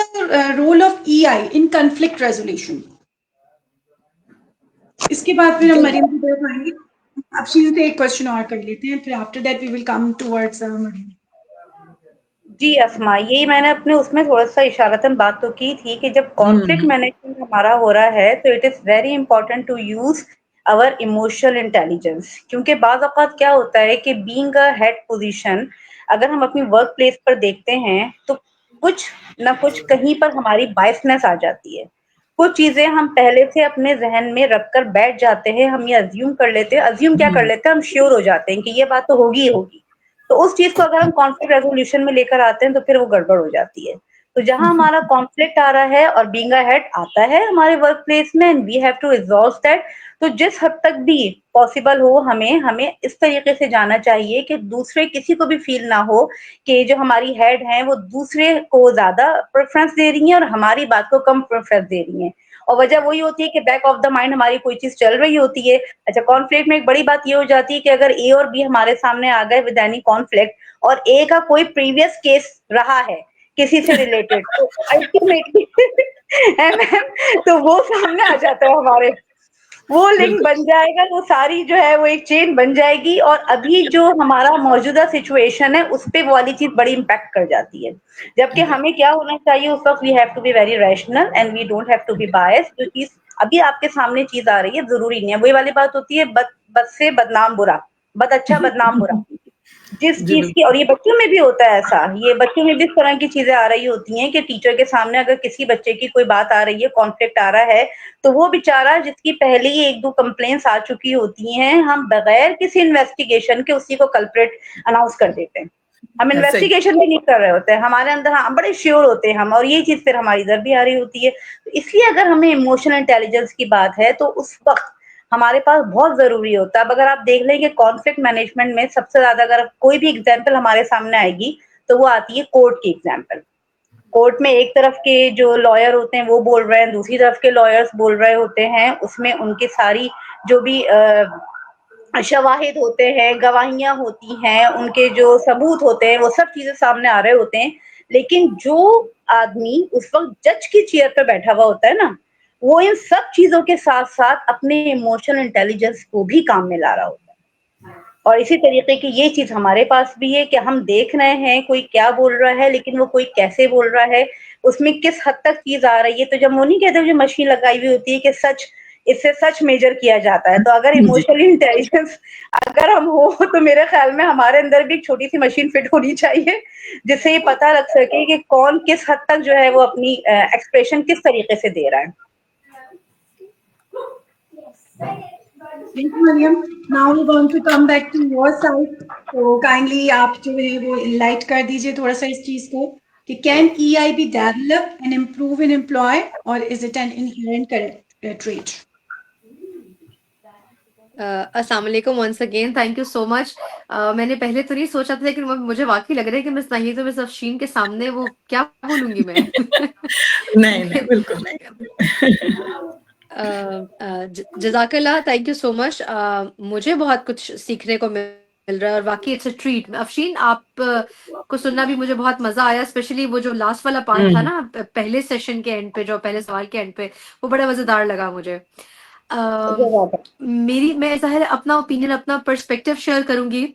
role of EI in conflict resolution? اس کے بعد پھر ہم مریم کی طرف آئیں گے. افشین سے ایک کوشچن اور کر لیتے ہیں, پھر after that we will come towards مریم. جی اسما, یہی میں نے اپنے اس میں تھوڑا سا اشارتاً بات تو کی تھی کہ جب کانفلکٹ مینجمنٹ ہمارا ہو رہا ہے تو it is very important to use our emotional intelligence. کیونکہ بعض اوقات کیا ہوتا ہے کہ بینگ اے ہیڈ پوزیشن, اگر ہم اپنی ورک پلیس پر دیکھتے ہیں تو کچھ نہ کچھ کہیں پر ہماری بائسنس آ جاتی ہے. کچھ چیزیں ہم پہلے سے اپنے ذہن میں رکھ کر بیٹھ جاتے ہیں, ہم یہ ازیوم کر لیتے ہیں, ازیوم کیا کر لیتے ہیں, ہم شیور ہو جاتے ہیں کہ یہ بات تو ہوگی ہی ہوگی. تو اس چیز کو اگر ہم کانفلکٹ ریزولوشن میں لے کر آتے ہیں تو پھر وہ گڑبڑ ہو جاتی ہے. تو جہاں ہمارا کانفلکٹ آ رہا ہے اور بینگ اے ہیڈ آتا ہے ہمارے ورک پلیس میں, we have to resolve that. تو جس حد تک بھی پاسبل ہو ہمیں اس طریقے سے جانا چاہیے کہ دوسرے کسی کو بھی فیل نہ ہو کہ جو ہماری ہیڈ ہیں وہ دوسرے کو زیادہ پریفرنس دے رہی ہیں اور ہماری بات کو کم پریفرنس دے رہی ہیں. اور وجہ وہی ہوتی ہے کہ بیک آف دا مائنڈ ہماری کوئی چیز چل رہی ہوتی ہے. اچھا, کانفلکٹ میں ایک بڑی بات یہ ہو جاتی ہے کہ اگر اے اور بی ہمارے سامنے آ گئے ود اینی کانفلکٹ, اور اے کا کوئی پریویس کیس رہا ہے کسی سے ریلیٹڈ, تو الٹیمیٹلی تو وہ سامنے آ جاتا ہے ہمارے, وہ لنک بن جائے گا, وہ ساری جو ہے وہ ایک چین بن جائے گی, اور ابھی جو ہمارا موجودہ سچویشن ہے اس پہ والی چیز بڑی امپیکٹ کر جاتی ہے. جبکہ ہمیں کیا ہونا چاہیے اس وقت, we have to be very rational and we don't have to be bias. جو چیز ابھی آپ کے سامنے چیز آ رہی ہے ضروری نہیں ہے, وہی والی بات ہوتی ہے بد سے بدنام برا, بد اچھا بدنام برا. جس چیز کی, اور یہ بچوں میں بھی ہوتا ہے ایسا, یہ بچوں میں بھی اس طرح کی چیزیں آ رہی ہوتی ہیں کہ ٹیچر کے سامنے اگر کسی بچے کی کوئی بات آ رہی ہے, کانفلکٹ آ رہا ہے, تو وہ بیچارہ جس کی پہلے ہی 1-2 کمپلینٹس آ چکی ہوتی ہیں, ہم بغیر کسی انویسٹیگیشن کے اسی کو کلپریٹ اناؤنس کر دیتے ہیں. ہم انویسٹیگیشن بھی نہیں کر رہے ہوتے ہیں, ہمارے اندر ہم بڑے شیور ہوتے ہیں ہم, اور یہ چیز پھر ہماری ادھر بھی آ رہی ہوتی ہے. تو اس لیے اگر ہمیں ایموشنل انٹیلیجنس کی بات ہے تو اس وقت ہمارے پاس بہت ضروری ہوتا ہے. اب اگر آپ دیکھ لیں کہ کانفلکٹ مینجمنٹ میں سب سے زیادہ اگر کوئی بھی ایگزامپل ہمارے سامنے آئے گی تو وہ آتی ہے کورٹ کی ایگزامپل. کورٹ میں ایک طرف کے جو لائر ہوتے ہیں وہ بول رہے ہیں, دوسری طرف کے لائرز بول رہے ہوتے ہیں, اس میں ان کی ساری جو بھی شواہد ہوتے ہیں, گواہیاں ہوتی ہیں, ان کے جو ثبوت ہوتے ہیں, وہ سب چیزیں سامنے آ رہے ہوتے ہیں. لیکن جو آدمی اس وقت جج کی چیئر پہ بیٹھا ہوا ہوتا ہے نا, وہ ان سب چیزوں کے ساتھ ساتھ اپنے ایموشنل انٹیلیجنس کو بھی کام میں لا رہا ہوتا ہے. اور اسی طریقے کی یہ چیز ہمارے پاس بھی ہے کہ ہم دیکھ رہے ہیں کوئی کیا بول رہا ہے, لیکن وہ کوئی کیسے بول رہا ہے, اس میں کس حد تک چیز آ رہی ہے. تو جب وہ نہیں کہتے جو مشین لگائی ہوئی ہوتی ہے کہ سچ اس سے سچ میجر کیا جاتا ہے. تو اگر جی ایموشنل انٹیلیجنس اگر ہم ہو تو میرے خیال میں ہمارے اندر بھی ایک چھوٹی سی مشین فٹ ہونی چاہیے جس سے یہ پتہ لگ سکے کہ کون کس حد تک جو ہے وہ اپنی ایکسپریشن کس طریقے سے دے رہا ہے. Thank you, Mariam. Now we're going to come back to your side. So kindly آپ جو ہے وہ enlight کر دیجئے تھوڑا سا اس چیز کو کہ can EI be developed and improve in employee or is it an inherent trait? السلام علیکم once again, thank you so much. میں نے پہلے تو نہیں سوچا تھا لیکن مجھے واقعی لگ رہا ہے کہ مس ناہید و مس افشین کے سامنے وہ کیا بولوں گی میں. نہیں بالکل نہیں. جزاک اللہ, تھینک یو سو مچ. مجھے بہت کچھ سیکھنے کو مل رہا ہے اور واقعی اٹس اے ٹریٹ. افشین آپ کو سننا بھی مجھے بہت مزہ آیا, اسپیشلی وہ جو لاسٹ والا پارٹ تھا نا پہلے سیشن کے اینڈ پہ, جو پہلے سوال کے اینڈ پہ, وہ بڑا مزیدار لگا مجھے. میں ظاہر اپنا اوپینین اپنا پرسپیکٹیو شیئر کروں گی.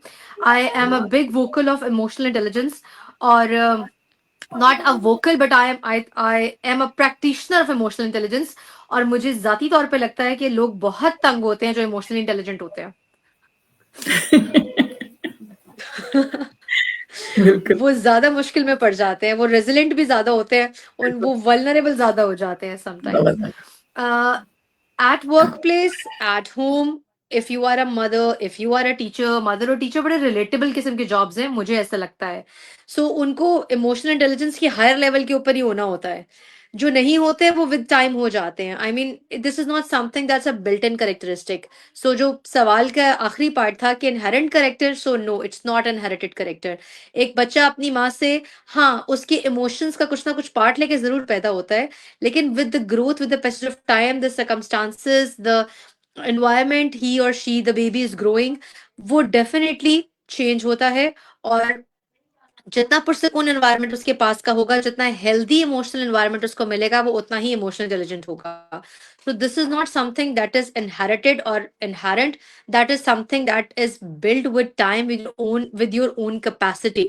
I am a big vocal of emotional intelligence, اور not a vocal but I am a practitioner of emotional intelligence. اور مجھے ذاتی طور پہ لگتا ہے کہ لوگ بہت تنگ ہوتے ہیں جو ایموشنلی انٹیلیجنٹ ہوتے ہیں. بالکل وہ زیادہ مشکل میں پڑ جاتے ہیں, وہ ریزیلنٹ بھی زیادہ ہوتے ہیں, وہ ولنریبل زیادہ ہو جاتے ہیں some times. At workplace, at home, if you are a mother, if you are a teacher, mother اور teacher بڑے relatable قسم کے jobs ہیں, مجھے ایسا لگتا ہے. سو ان کو emotional intelligence کی higher level کے اوپر ہی ہونا ہوتا ہے. جو نہیں ہوتے وہ with time ہو جاتے ہیں. I mean, this is not something that's a built-in characteristic. سو جو سوال کا آخری پارٹ تھا کہ inherent character, so no, it's not inherited character. ایک بچہ اپنی ماں سے, ہاں اس کی ایموشنس کا کچھ نہ کچھ پارٹ لے کے ضرور پیدا ہوتا ہے, لیکن with the growth, with the passage of time, the circumstances, the environment ہی اور she the baby is growing, وہ ڈیفینیٹلی چینج ہوتا ہے. اور جتنا پرسکون انوائرمنٹ اس کے پاس کا ہوگا, جتنا ہیلدی ایموشنل انوائرمنٹ اس کو ملے گا, وہ اتنا ہی ایموشنل انٹیلیجنٹ ہوگا. So this is not something that is inherited or inherent. That is something that is built with time, with your own capacity.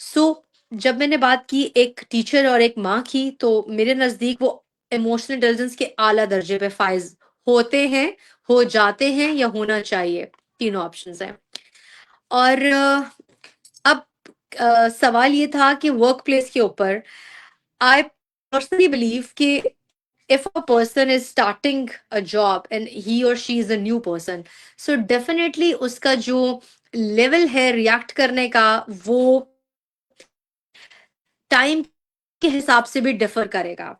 So جب میں نے بات کی ایک ٹیچر اور ایک ماں کی, تو میرے نزدیک وہ ایموشنل انٹیلیجنس کے اعلیٰ درجے پہ فائز ہوتے ہیں, ہو جاتے ہیں, یا ہونا چاہیے. تینوں آپشنز ہیں. اور اب سوال یہ تھا کہ ورک پلیس کے اوپر, آئی پرسنلی بلیو کہ if a person is starting a job and he or she is a new person, so definitely اس کا جو لیول ہے ریئیکٹ کرنے کا, وہ ٹائم کے حساب سے بھی ڈفر کرے گا.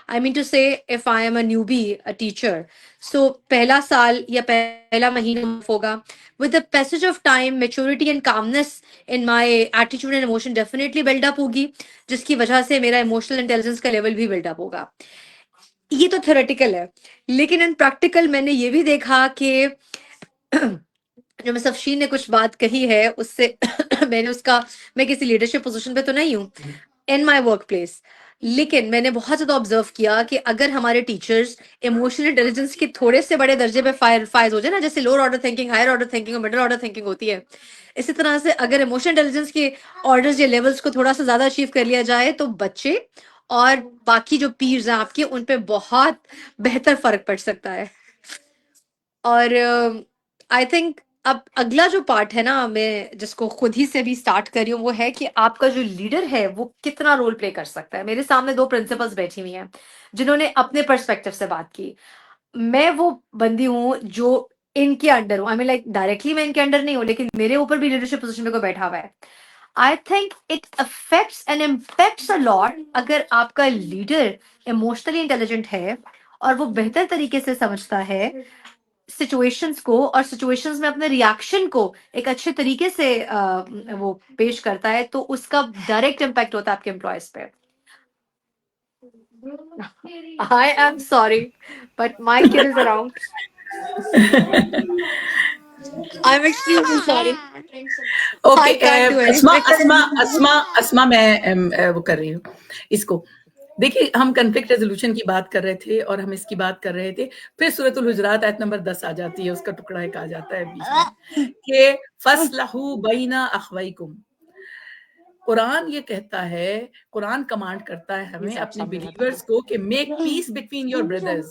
I mean to say, if I am a newbie, a teacher, so پہلا سال یا پہلا مہینہ ہوگا, with the passage of time, maturity and calmness in my attitude and emotion definitely build up ہوگی, جس کی وجہ سے میرا emotional intelligence کا لیول بھی build up ہوگا. یہ تو تھیوریٹیکل ہے, لیکن ان پریکٹیکل میں نے یہ بھی دیکھا کہ جو مس افشین نے کچھ بات کہی ہے, اس سے میں نے اس کا, میں کسی لیڈرشپ پوزیشن پہ تو نہیں ہوں ان مائی ورک پلیس, لیکن میں نے بہت زیادہ آبزرو کیا کہ اگر ہمارے ٹیچرز ایموشنل انٹیلیجنس کے تھوڑے سے بڑے درجے پہ فائز ہو جائے نا, جیسے lower order thinking, higher order thinking اور مڈل آرڈر تھنکنگ ہوتی ہے, اسی طرح سے اگر ایموشنل انٹیلیجنس کے آرڈرز یا لیولس کو تھوڑا سا زیادہ اچیو کر لیا جائے, تو بچے اور باقی جو پیئرز ہیں آپ کے, ان پہ بہت بہتر فرق پڑ سکتا ہے. اور آئی تھنک اب اگلا جو پارٹ ہے نا, میں جس کو خود ہی سے بھی اسٹارٹ کر رہی ہوں, وہ ہے کہ آپ کا جو لیڈر ہے وہ کتنا رول پلے کر سکتا ہے. میرے سامنے 2 پرنسپلز بیٹھی ہوئی ہیں جنہوں نے اپنے پرسپیکٹو سے بات کی. میں وہ بندی ہوں جو ان کے انڈر ہوں, آئی مین لائک ڈائریکٹلی میں ان کے انڈر نہیں ہوں, لیکن میرے اوپر بھی لیڈرشپ پوزیشن پہ کوئی بیٹھا ہوا ہے. I think it affects and impacts a lot اگر آپ کا لیڈر ایموشنلی انٹیلیجنٹ ہے اور وہ بہتر طریقے سے سمجھتا ہے سچویشنز کو, اور سچویشنز میں اپنے ریاکشن کو ایک اچھے طریقے سے وہ پیش کرتا ہے, تو اس کا ڈائریکٹ امپیکٹ ہوتا ہے آپ کے امپلائیز پہ. I am sorry, but my kid is around. I'm extremely sorry. Okay, I can't do anything. اسما میں وہ کر رہی ہوں اس کو. دیکھیے, ہم کنفلکٹ ریزولوشن کی بات کر رہے تھے اور ہم اس کی بات کر رہے تھے, پھر سورۃ الحجرات آیت نمبر 10 آ جاتی ہے, اس کا ٹکڑا ایک آ جاتا ہے بیچ میں کہ فَاصْلَحُوا بَيْنَ أَخَوَيْكُمْ. قرآن یہ کہتا ہے, قرآن کمانڈ کرتا ہے ہمیں اپنے بلیورز کو کہ make peace between your brothers.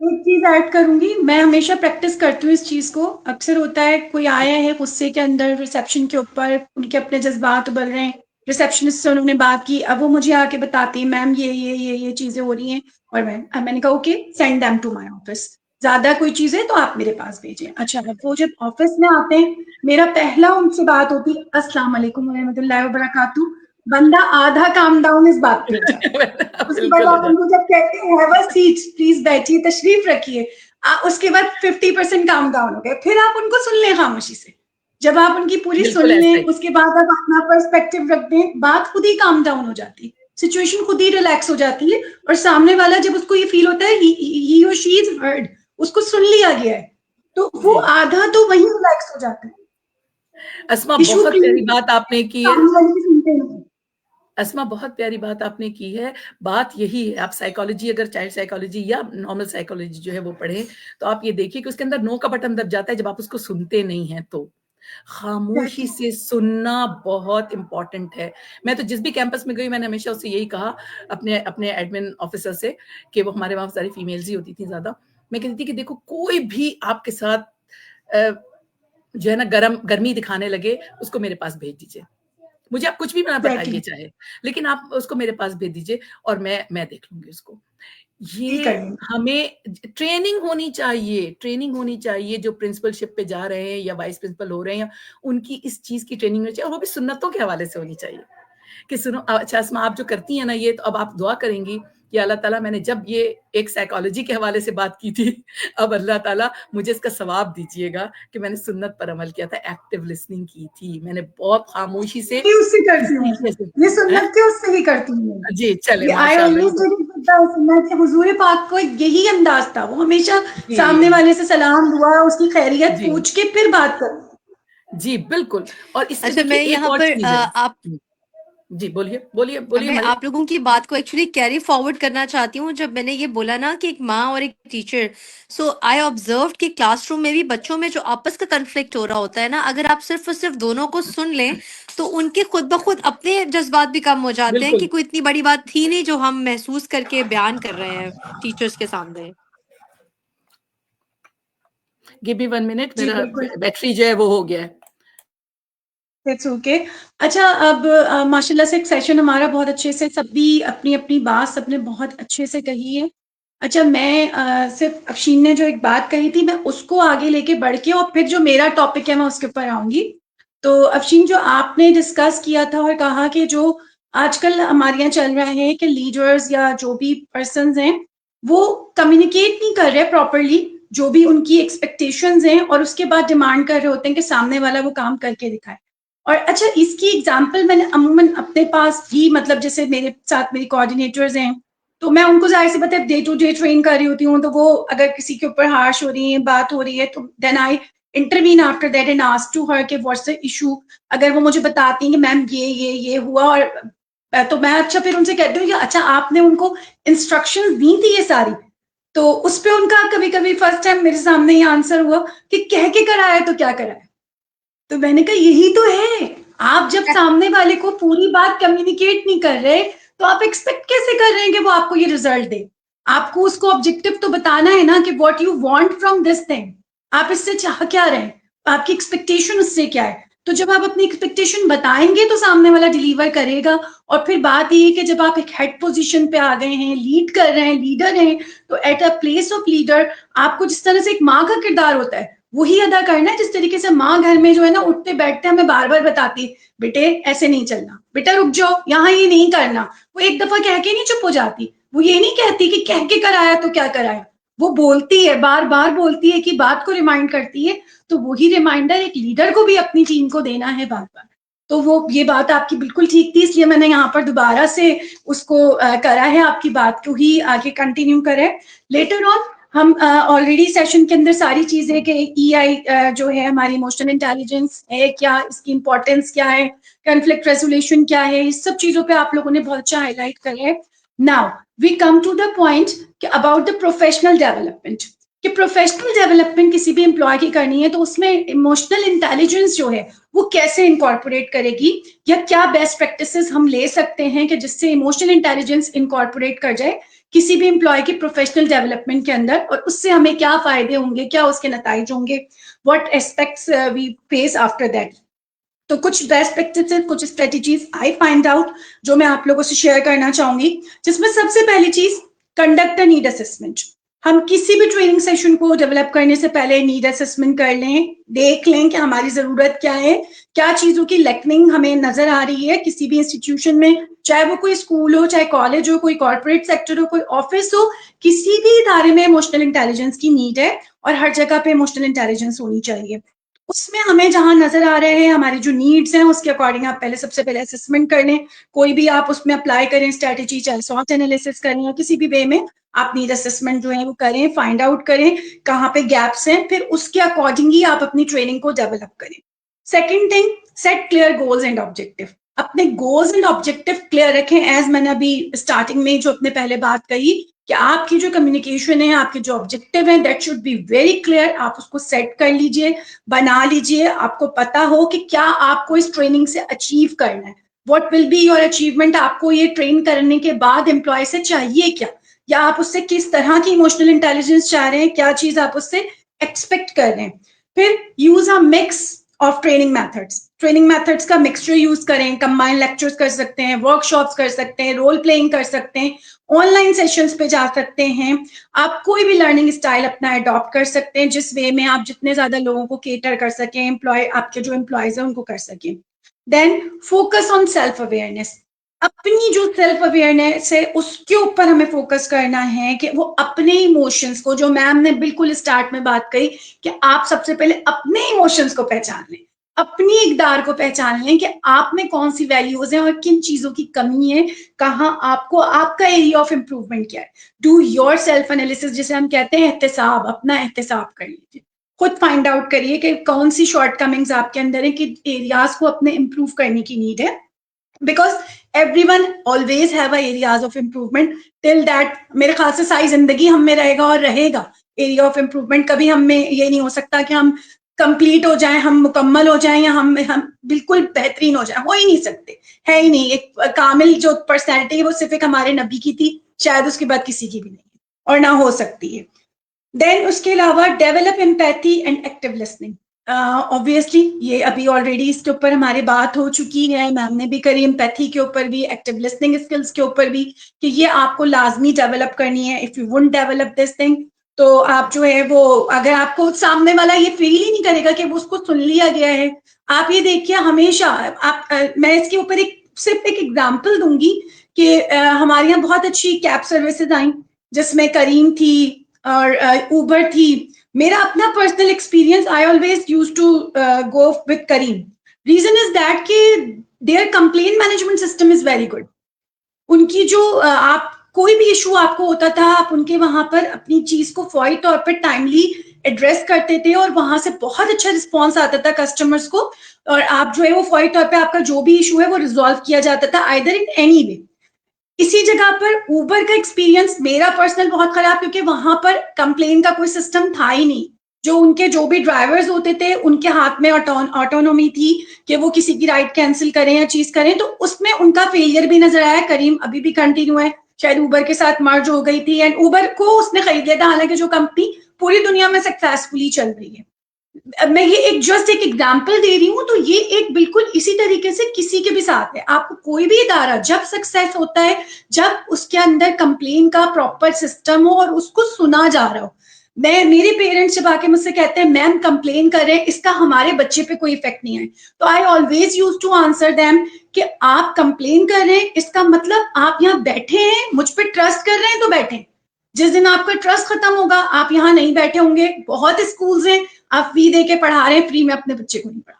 ایک چیز ایڈ کروں گی, میں ہمیشہ پریکٹس کرتی ہوں اس چیز کو. اکثر ہوتا ہے کوئی آیا ہے غصے کے اندر ریسیپشن کے اوپر, ان کے اپنے جذبات ابل رہے ہیں, ریسیپشنسٹ سے انہوں نے بات کی, اب وہ مجھے آ کے بتاتی میم یہ چیزیں ہو رہی ہیں, اور میں نے کہا okay send them to my office, زیادہ کوئی چیز ہے تو آپ میرے پاس بھیجیں. اچھا اب وہ جب آفس میں آتے ہیں, میرا پہلا ان سے بات ہوتی السلام علیکم ورحمۃ اللہ وبرکاتہ. بندہ آدھا کام ڈاؤن اس بات پہ ہو جاتا ہے. اس کے بعد بالکل ہو آپ ان کو جب کہتے ہیں ہیو اے سیٹ پلیز بیٹھیے تشریف رکھیے, اس کے بعد 50% کام ڈاؤن ہو گئے. پھر آپ ان کو سن لیں خاموشی سے, جب آپ ان کی پوری سن بالکل لیں ایسا ہی. اس کے بعد آپ اپنا پرسپیکٹو رکھ دیں, بات خود ہی کام ڈاؤن ہو جاتی ہے, سچویشن خود ہی ریلیکس ہو جاتی ہے, اور سامنے والا جب اس کو یہ فیل ہوتا ہے ہی اور شی از ہرڈ, اس کو سن لیا گیا ہے, تو وہ جی آدھا تو وہی ریلیکس ہو جاتا ہے. اسما ایشو بہت پیاری بات آپ نے کی ہے. سامنے والے کی سنتے نہیں. اسما بہت پیاری بات آپ نے کی ہے. بات یہی ہے, آپ سائیکالوجی اگر چائلڈ سائیکالوجی یا نارمل سائیکالوجی جو ہے وہ پڑھیں تو آپ یہ دیکھیے کہ اس کے اندر نو کا بٹن دب جاتا ہے جب آپ اس کو سنتے نہیں ہیں. تو خاموشی سے سننا بہت امپورٹنٹ ہے. میں تو جس بھی کیمپس میں گئی میں نے ہمیشہ اس سے یہی کہا اپنے ایڈمن آفیسر سے, کہ وہ ہمارے وہاں ساری فیمیلز ہی ہوتی تھیں زیادہ, میں کہتی تھی کہ دیکھو کوئی بھی آپ کے ساتھ جو ہے نا گرمی دکھانے لگے اس کو میرے پاس بھیج دیجیے, مجھے آپ کچھ بھی نہ بتائیے چاہے, لیکن آپ اس کو میرے پاس بھیج دیجیے اور میں دیکھ لوں گی اس کو. یہ ہمیں ٹریننگ ہونی چاہیے جو پرنسپل شپ پہ جا رہے ہیں یا وائس پرنسپل ہو رہے ہیں, ان کی اس چیز کی ٹریننگ ہونی چاہیے, اور وہ بھی سنتوں کے حوالے سے ہونی چاہیے کہ سنو. اچھا اسما آپ جو کرتی ہیں نا یہ, تو اب آپ دعا کریں گی کہ اللہ تعالیٰ, میں نے جب یہ ایک سائیکالوجی کے حوالے سے بات کی تھی, اب اللہ تعالیٰ مجھے اس کا ثواب دیجیے گا کہ میں نے سنت پر عمل کیا تھا, ایکٹیو لسننگ کی تھی, میں نے بہت خاموشی سے اس سے کرتی ہوں, یہ سنت کے اس سے ہی کرتی ہوں. جی چلے یہ ماشاء اللہ. سنت حضور پاک کو یہی انداز تھا, وہ ہمیشہ سامنے جی والے سے سلام دعا اس کی خیریت جی پوچھ کے پھر بات کرو. جی بالکل. اور اس میں اچھا دیکھیے میں ایک یہاں اور پر چیز ہے. آپ جی بولیے میں مریم. آپ لوگوں کی بات کو ایکچولی کیری فارورڈ کرنا چاہتی ہوں. جب میں نے یہ بولا نا کہ ایک ماں اور ایک ٹیچر, سو آئی آبزروڈ کہ کلاس روم میں بھی بچوں میں جو آپس کا کنفلکٹ ہو رہا ہوتا ہے نا, اگر آپ صرف اور صرف دونوں کو سن لیں تو ان کے خود بخود اپنے جذبات بھی کم ہو جاتے ہیں بالکل. کہ کوئی اتنی بڑی بات تھی نہیں جو ہم محسوس کر کے بیان کر رہے ہیں ٹیچرز کے سامنے. گیو می 1 منٹ, جی میرا بالکل, بیٹری جو ہے وہ ہو گیا ہے. It's okay. اچھا اب ماشاء اللہ سے ایک سیشن ہمارا بہت اچھے سے, سب بھی اپنی اپنی بات سب نے بہت اچھے سے کہی ہے. اچھا میں صرف افشین نے جو ایک بات کہی تھی میں اس کو آگے لے کے بڑھ کے, اور پھر جو میرا ٹاپک ہے میں اس کے اوپر آؤں گی. تو افشین جو آپ نے ڈسکس کیا تھا اور کہا کہ جو آج کل ہمارے یہاں چل رہا ہے کہ لیڈرز یا جو بھی پرسنز ہیں وہ کمیونیکیٹ نہیں کر رہے پراپرلی جو بھی ان کی ایکسپیکٹیشنز ہیں, اور اس کے بعد ڈیمانڈ کر رہے ہوتے ہیں کہ سامنے والا وہ کام کر کے دکھائے. اور اچھا اس کی ایگزامپل میں نے عموماً اپنے پاس ہی, مطلب جیسے میرے ساتھ میری کوآرڈینیٹرز ہیں تو میں ان کو ظاہر سی بات ہے ڈے ٹو ڈے ٹرین کر رہی ہوتی ہوں, تو وہ اگر کسی کے اوپر ہارش ہو رہی ہے, بات ہو رہی ہے, تو then I intervene after that and ask to her کہ واٹس دی ایشو. اگر وہ مجھے بتاتی ہیں کہ میم یہ ہوا, اور تو میں اچھا پھر ان سے کہتی ہوں کہ اچھا آپ نے ان کو انسٹرکشن دی تھی یہ ساری, تو اس پہ ان کا کبھی کبھی فرسٹ ٹائم میرے سامنے یہ آنسر ہوا کہ کہہ کے کرایا تو کیا کرایا. تو میں نے کہا یہی تو ہے, آپ جب سامنے والے کو پوری بات کمیونیکیٹ نہیں کر رہے تو آپ ایکسپیکٹ کیسے کر رہے ہیں کہ وہ آپ کو یہ ریزلٹ دے. آپ کو اس کو آبجیکٹو تو بتانا ہے نا کہ what you want from this thing, آپ اس سے چاہ کیا رہے ہیں, آپ کی ایکسپیکٹیشن اس سے کیا ہے. تو جب آپ اپنی ایکسپیکٹیشن بتائیں گے تو سامنے والا ڈیلیور کرے گا. اور پھر بات یہ ہے کہ جب آپ ایک ہیڈ پوزیشن پہ آ گئے ہیں, لیڈ کر رہے ہیں, لیڈر ہیں, تو at a place of leader آپ کو جس طرح سے ایک ماں کا کردار ہوتا ہے وہی ادا کرنا ہے, جس طریقے سے ماں گھر میں جو ہے نا اٹھتے بیٹھتے ہمیں بار بار بتاتی بیٹے ایسے نہیں چلنا, بیٹا رک جاؤ یہاں یہ نہیں کرنا. وہ ایک دفعہ کہہ کے نہیں چپ ہو جاتی, وہ یہ نہیں کہتی کہ کہہ کے کرایا تو کیا کرایا, وہ بولتی ہے, بار بار بولتی ہے کہ بات کو ریمائنڈ کرتی ہے. تو وہی ریمائنڈر ایک لیڈر کو بھی اپنی ٹیم کو دینا ہے بار بار. تو وہ یہ بات آپ کی بالکل ٹھیک تھی, اس لیے میں نے یہاں پر دوبارہ سے اس کو کرا ہے, آپ کی بات کو ہی آگے کنٹینیو کریں. لیٹر آن ہم آلریڈی سیشن کے اندر ساری چیزیں کہ ای آئی جو ہے ہماری ایموشنل انٹیلیجنس ہے کیا, اس کی امپورٹینس کیا ہے, کنفلکٹ ریزولیشن کیا ہے, اس سب چیزوں پہ آپ لوگوں نے بہت اچھا ہائی لائٹ کرا ہے. Now we come to the point about the professional development. کہ پروفیشنل ڈیولپمنٹ کسی بھی امپلائی کی کرنی ہے تو اس میں ایموشنل انٹیلیجنس جو ہے وہ کیسے انکارپوریٹ کرے گی, یا کیا بیسٹ پریکٹسز ہم لے سکتے ہیں کہ جس سے ایموشنل انٹیلیجنس انکارپوریٹ کر جائے کسی بھی امپلائی کی پروفیشنل ڈیولپمنٹ کے اندر, اور اس سے ہمیں کیا فائدے ہوں گے, کیا اس کے نتائج ہوں گے, what aspects we face after that. تو کچھ بیسٹ پریکٹسز, کچھ اسٹریٹجیز آئی فائنڈ آؤٹ جو میں آپ لوگوں سے شیئر کرنا چاہوں گی, جس میں سب سے پہلی چیز کنڈکٹ نیڈ اسسمنٹ. ہم کسی بھی ٹریننگ سیشن کو ڈیولپ کرنے سے پہلے نیڈ اسسمنٹ کر لیں, دیکھ لیں کہ ہماری ضرورت کیا ہے, کیا چیزوں کی لیکنگ ہمیں نظر آ رہی ہے کسی بھی انسٹیٹیوشن میں, چاہے وہ کوئی اسکول ہو, چاہے کالج ہو, کوئی کارپوریٹ سیکٹر ہو, کوئی آفس ہو, کسی بھی ادارے میں ایموشنل انٹیلیجنس کی نیڈ ہے اور ہر جگہ پہ ایموشنل انٹیلیجنس ہونی چاہیے. اس میں ہمیں جہاں نظر آ رہے ہیں ہماری جو نیڈس ہیں اس کے اکارڈنگ آپ پہلے سب سے پہلے اسسمنٹ کر لیں, کوئی بھی آپ اس میں اپلائی کریں اسٹریٹجی, چاہے سوٹ انالیسس کریں یا کسی بھی وے میں آپ نیڈ اسسمنٹ جو ہے وہ کریں, فائنڈ آؤٹ کریں کہاں پہ گیپس ہیں, پھر اس کے اکارڈنگ ہی آپ اپنی ٹریننگ کو ڈیولپ کریں. Second thing, set clear goals and objective. اپنے گولز اینڈ آبجیکٹو کلیئر رکھیں, ایز میں نے ابھی اسٹارٹنگ میں جو اپنے پہلے بات کہی کہ آپ کی جو کمیونیکیشن ہے, آپ کے جو آبجیکٹو ہیں, that should be very clear. آپ اس کو سیٹ کر لیجئے, بنا لیجئے, آپ کو پتا ہو کہ کیا آپ کو اس ٹریننگ سے اچیو کرنا ہے, what will be your achievement. آپ کو یہ ٹرین کرنے کے بعد امپلائی سے چاہیے کیا, یا آپ اس سے کس طرح کی ایموشنل انٹیلیجنس چاہ رہے ہیں, کیا چیز آپ اس سے ایکسپیکٹ کر رہے ہیں. پھر use a mix of training methods. Training methods کا مکسچر یوز کریں, کمبائن لیکچرز کر سکتے ہیں, ورک شاپس کر سکتے ہیں, رول پلئنگ کر سکتے ہیں, آن لائن سیشنز پہ جا سکتے ہیں. آپ کوئی بھی لرننگ اسٹائل اپنا اڈاپٹ کر سکتے ہیں جس وے میں آپ جتنے زیادہ لوگوں کو کیٹر کر سکیں, امپلائی آپ کے جو امپلائیز ہیں ان کو کر سکیں. دین فوکس آن سیلف اویئرنیس. اپنی جو سیلف اویئرنیس ہے اس کے اوپر ہمیں فوکس کرنا ہے کہ وہ اپنے ایموشنز کو, جو میم نے بالکل اسٹارٹ میں بات کہی کہ آپ سب سے پہلے اپنے ایموشنز کو پہچان لیں, اپنی اقدار کو پہچان لیں کہ آپ میں کون سی ویلیوز ہیں اور کن چیزوں کی کمی ہے, کہاں آپ کو آپ کا ایریا آف امپروومنٹ کیا ہے. ڈو یور سیلف انالیسس, جسے ہم کہتے ہیں احتساب, اپنا احتساب کر لیجیے, خود فائنڈ آؤٹ کریے کہ کون سی شارٹ کمنگز آپ کے اندر ہیں, کہ ایریاز کو اپنے امپروو کرنے کی نیڈ ہے. Because every one always have a areas of improvement. Till that میرے خیال سے ساری زندگی ہم میں رہے گا اور رہے گا ایریا آف امپروومنٹ. کبھی ہم میں یہ نہیں ہو سکتا کہ ہم کمپلیٹ ہو جائیں, ہم مکمل ہو جائیں, یا ہم بالکل بہترین ہو جائیں, ہو ہی نہیں سکتے, ہے ہی نہیں. ایک کامل جو پرسنالٹی ہے وہ صرف ایک ہمارے نبی کی تھی, شاید اس کے بعد کسی کی بھی نہیں اور نہ ہو سکتی ہے. دین اس کے علاوہ develop empathy and active listening. obviously یہ ابھی آلریڈی اس کے اوپر ہماری بات ہو چکی ہے, میم نے بھی کری, امپیتھی کے اوپر بھی, ایکٹیو لسننگ اسکلس کے اوپر بھی, کہ یہ آپ کو لازمی ڈیولپ کرنی ہے. If you won't develop this thing تو آپ جو ہے وہ, اگر آپ کو سامنے والا یہ فیل ہی نہیں کرے گا کہ وہ اس کو سن لیا گیا ہے. آپ یہ دیکھیے ہمیشہ, میں اس کے اوپر صرف ایک ایگزامپل دوں گی کہ ہمارے یہاں بہت اچھی کیب سروسز آئیں جس میں کریم تھی اور اوبر تھی. میرا اپنا personal experience, I always use to go with Careem. Reason is that کہ their complain management system is very good. ان کی جو آپ کوئی بھی ایشو آپ کو ہوتا تھا, آپ ان کے وہاں پر اپنی چیز کو فوری طور پر ٹائملی ایڈریس کرتے تھے اور وہاں سے بہت اچھا رسپانس آتا تھا کسٹمرز کو, اور آپ جو ہے وہ فوری طور پہ آپ کا جو بھی ایشو ہے وہ ریزالو کیا جاتا تھا آئیدر ان اینی وے. اسی جگہ پر اوبر کا ایکسپیرینس میرا پرسنل بہت خراب, کیونکہ وہاں پر کمپلین کا کوئی سسٹم تھا ہی نہیں. جو ان کے جو بھی ڈرائیورز ہوتے تھے ان کے ہاتھ میں آٹونومی تھی کہ وہ کسی کی رائڈ کینسل کریں یا چیز کریں, تو اس میں ان کا فیلئر بھی نظر آیا. کریم ابھی بھی کنٹینیو ہے, شاید اوبر کے ساتھ مرج ہو گئی تھی, اینڈ اوبر کو اس نے خرید لیا تھا, حالانکہ جو کمپنی پوری دنیا میں سکسیسفلی چل رہی ہے. میں یہ جسٹ ایک ایگزامپل دے رہی ہوں, تو یہ ایک بالکل اسی طریقے سے کسی کے بھی ساتھ ہے. آپ کو کوئی بھی ادارہ جب سکسیس ہوتا ہے جب اس کے اندر کمپلین کا پراپر سسٹم ہو اور اس کو سنا جا رہا ہو. میرے پیرنٹس جب آ کے مجھ سے کہتے ہیں میم کمپلین کر رہے ہیں, اس کا ہمارے بچے پہ کوئی افیکٹ نہیں ہے, تو I always use to answer them کہ آپ کمپلین کر رہے ہیں, اس کا مطلب آپ یہاں بیٹھے ہیں, مجھ پہ ٹرسٹ کر رہے ہیں تو بیٹھے. جس دن آپ کا ٹرسٹ ختم ہوگا آپ یہاں نہیں بیٹھے ہوں گے. بہت اسکولز ہیں آپ فی دے کے پڑھا رہے ہیں, فری میں اپنے بچے کو نہیں پڑھا.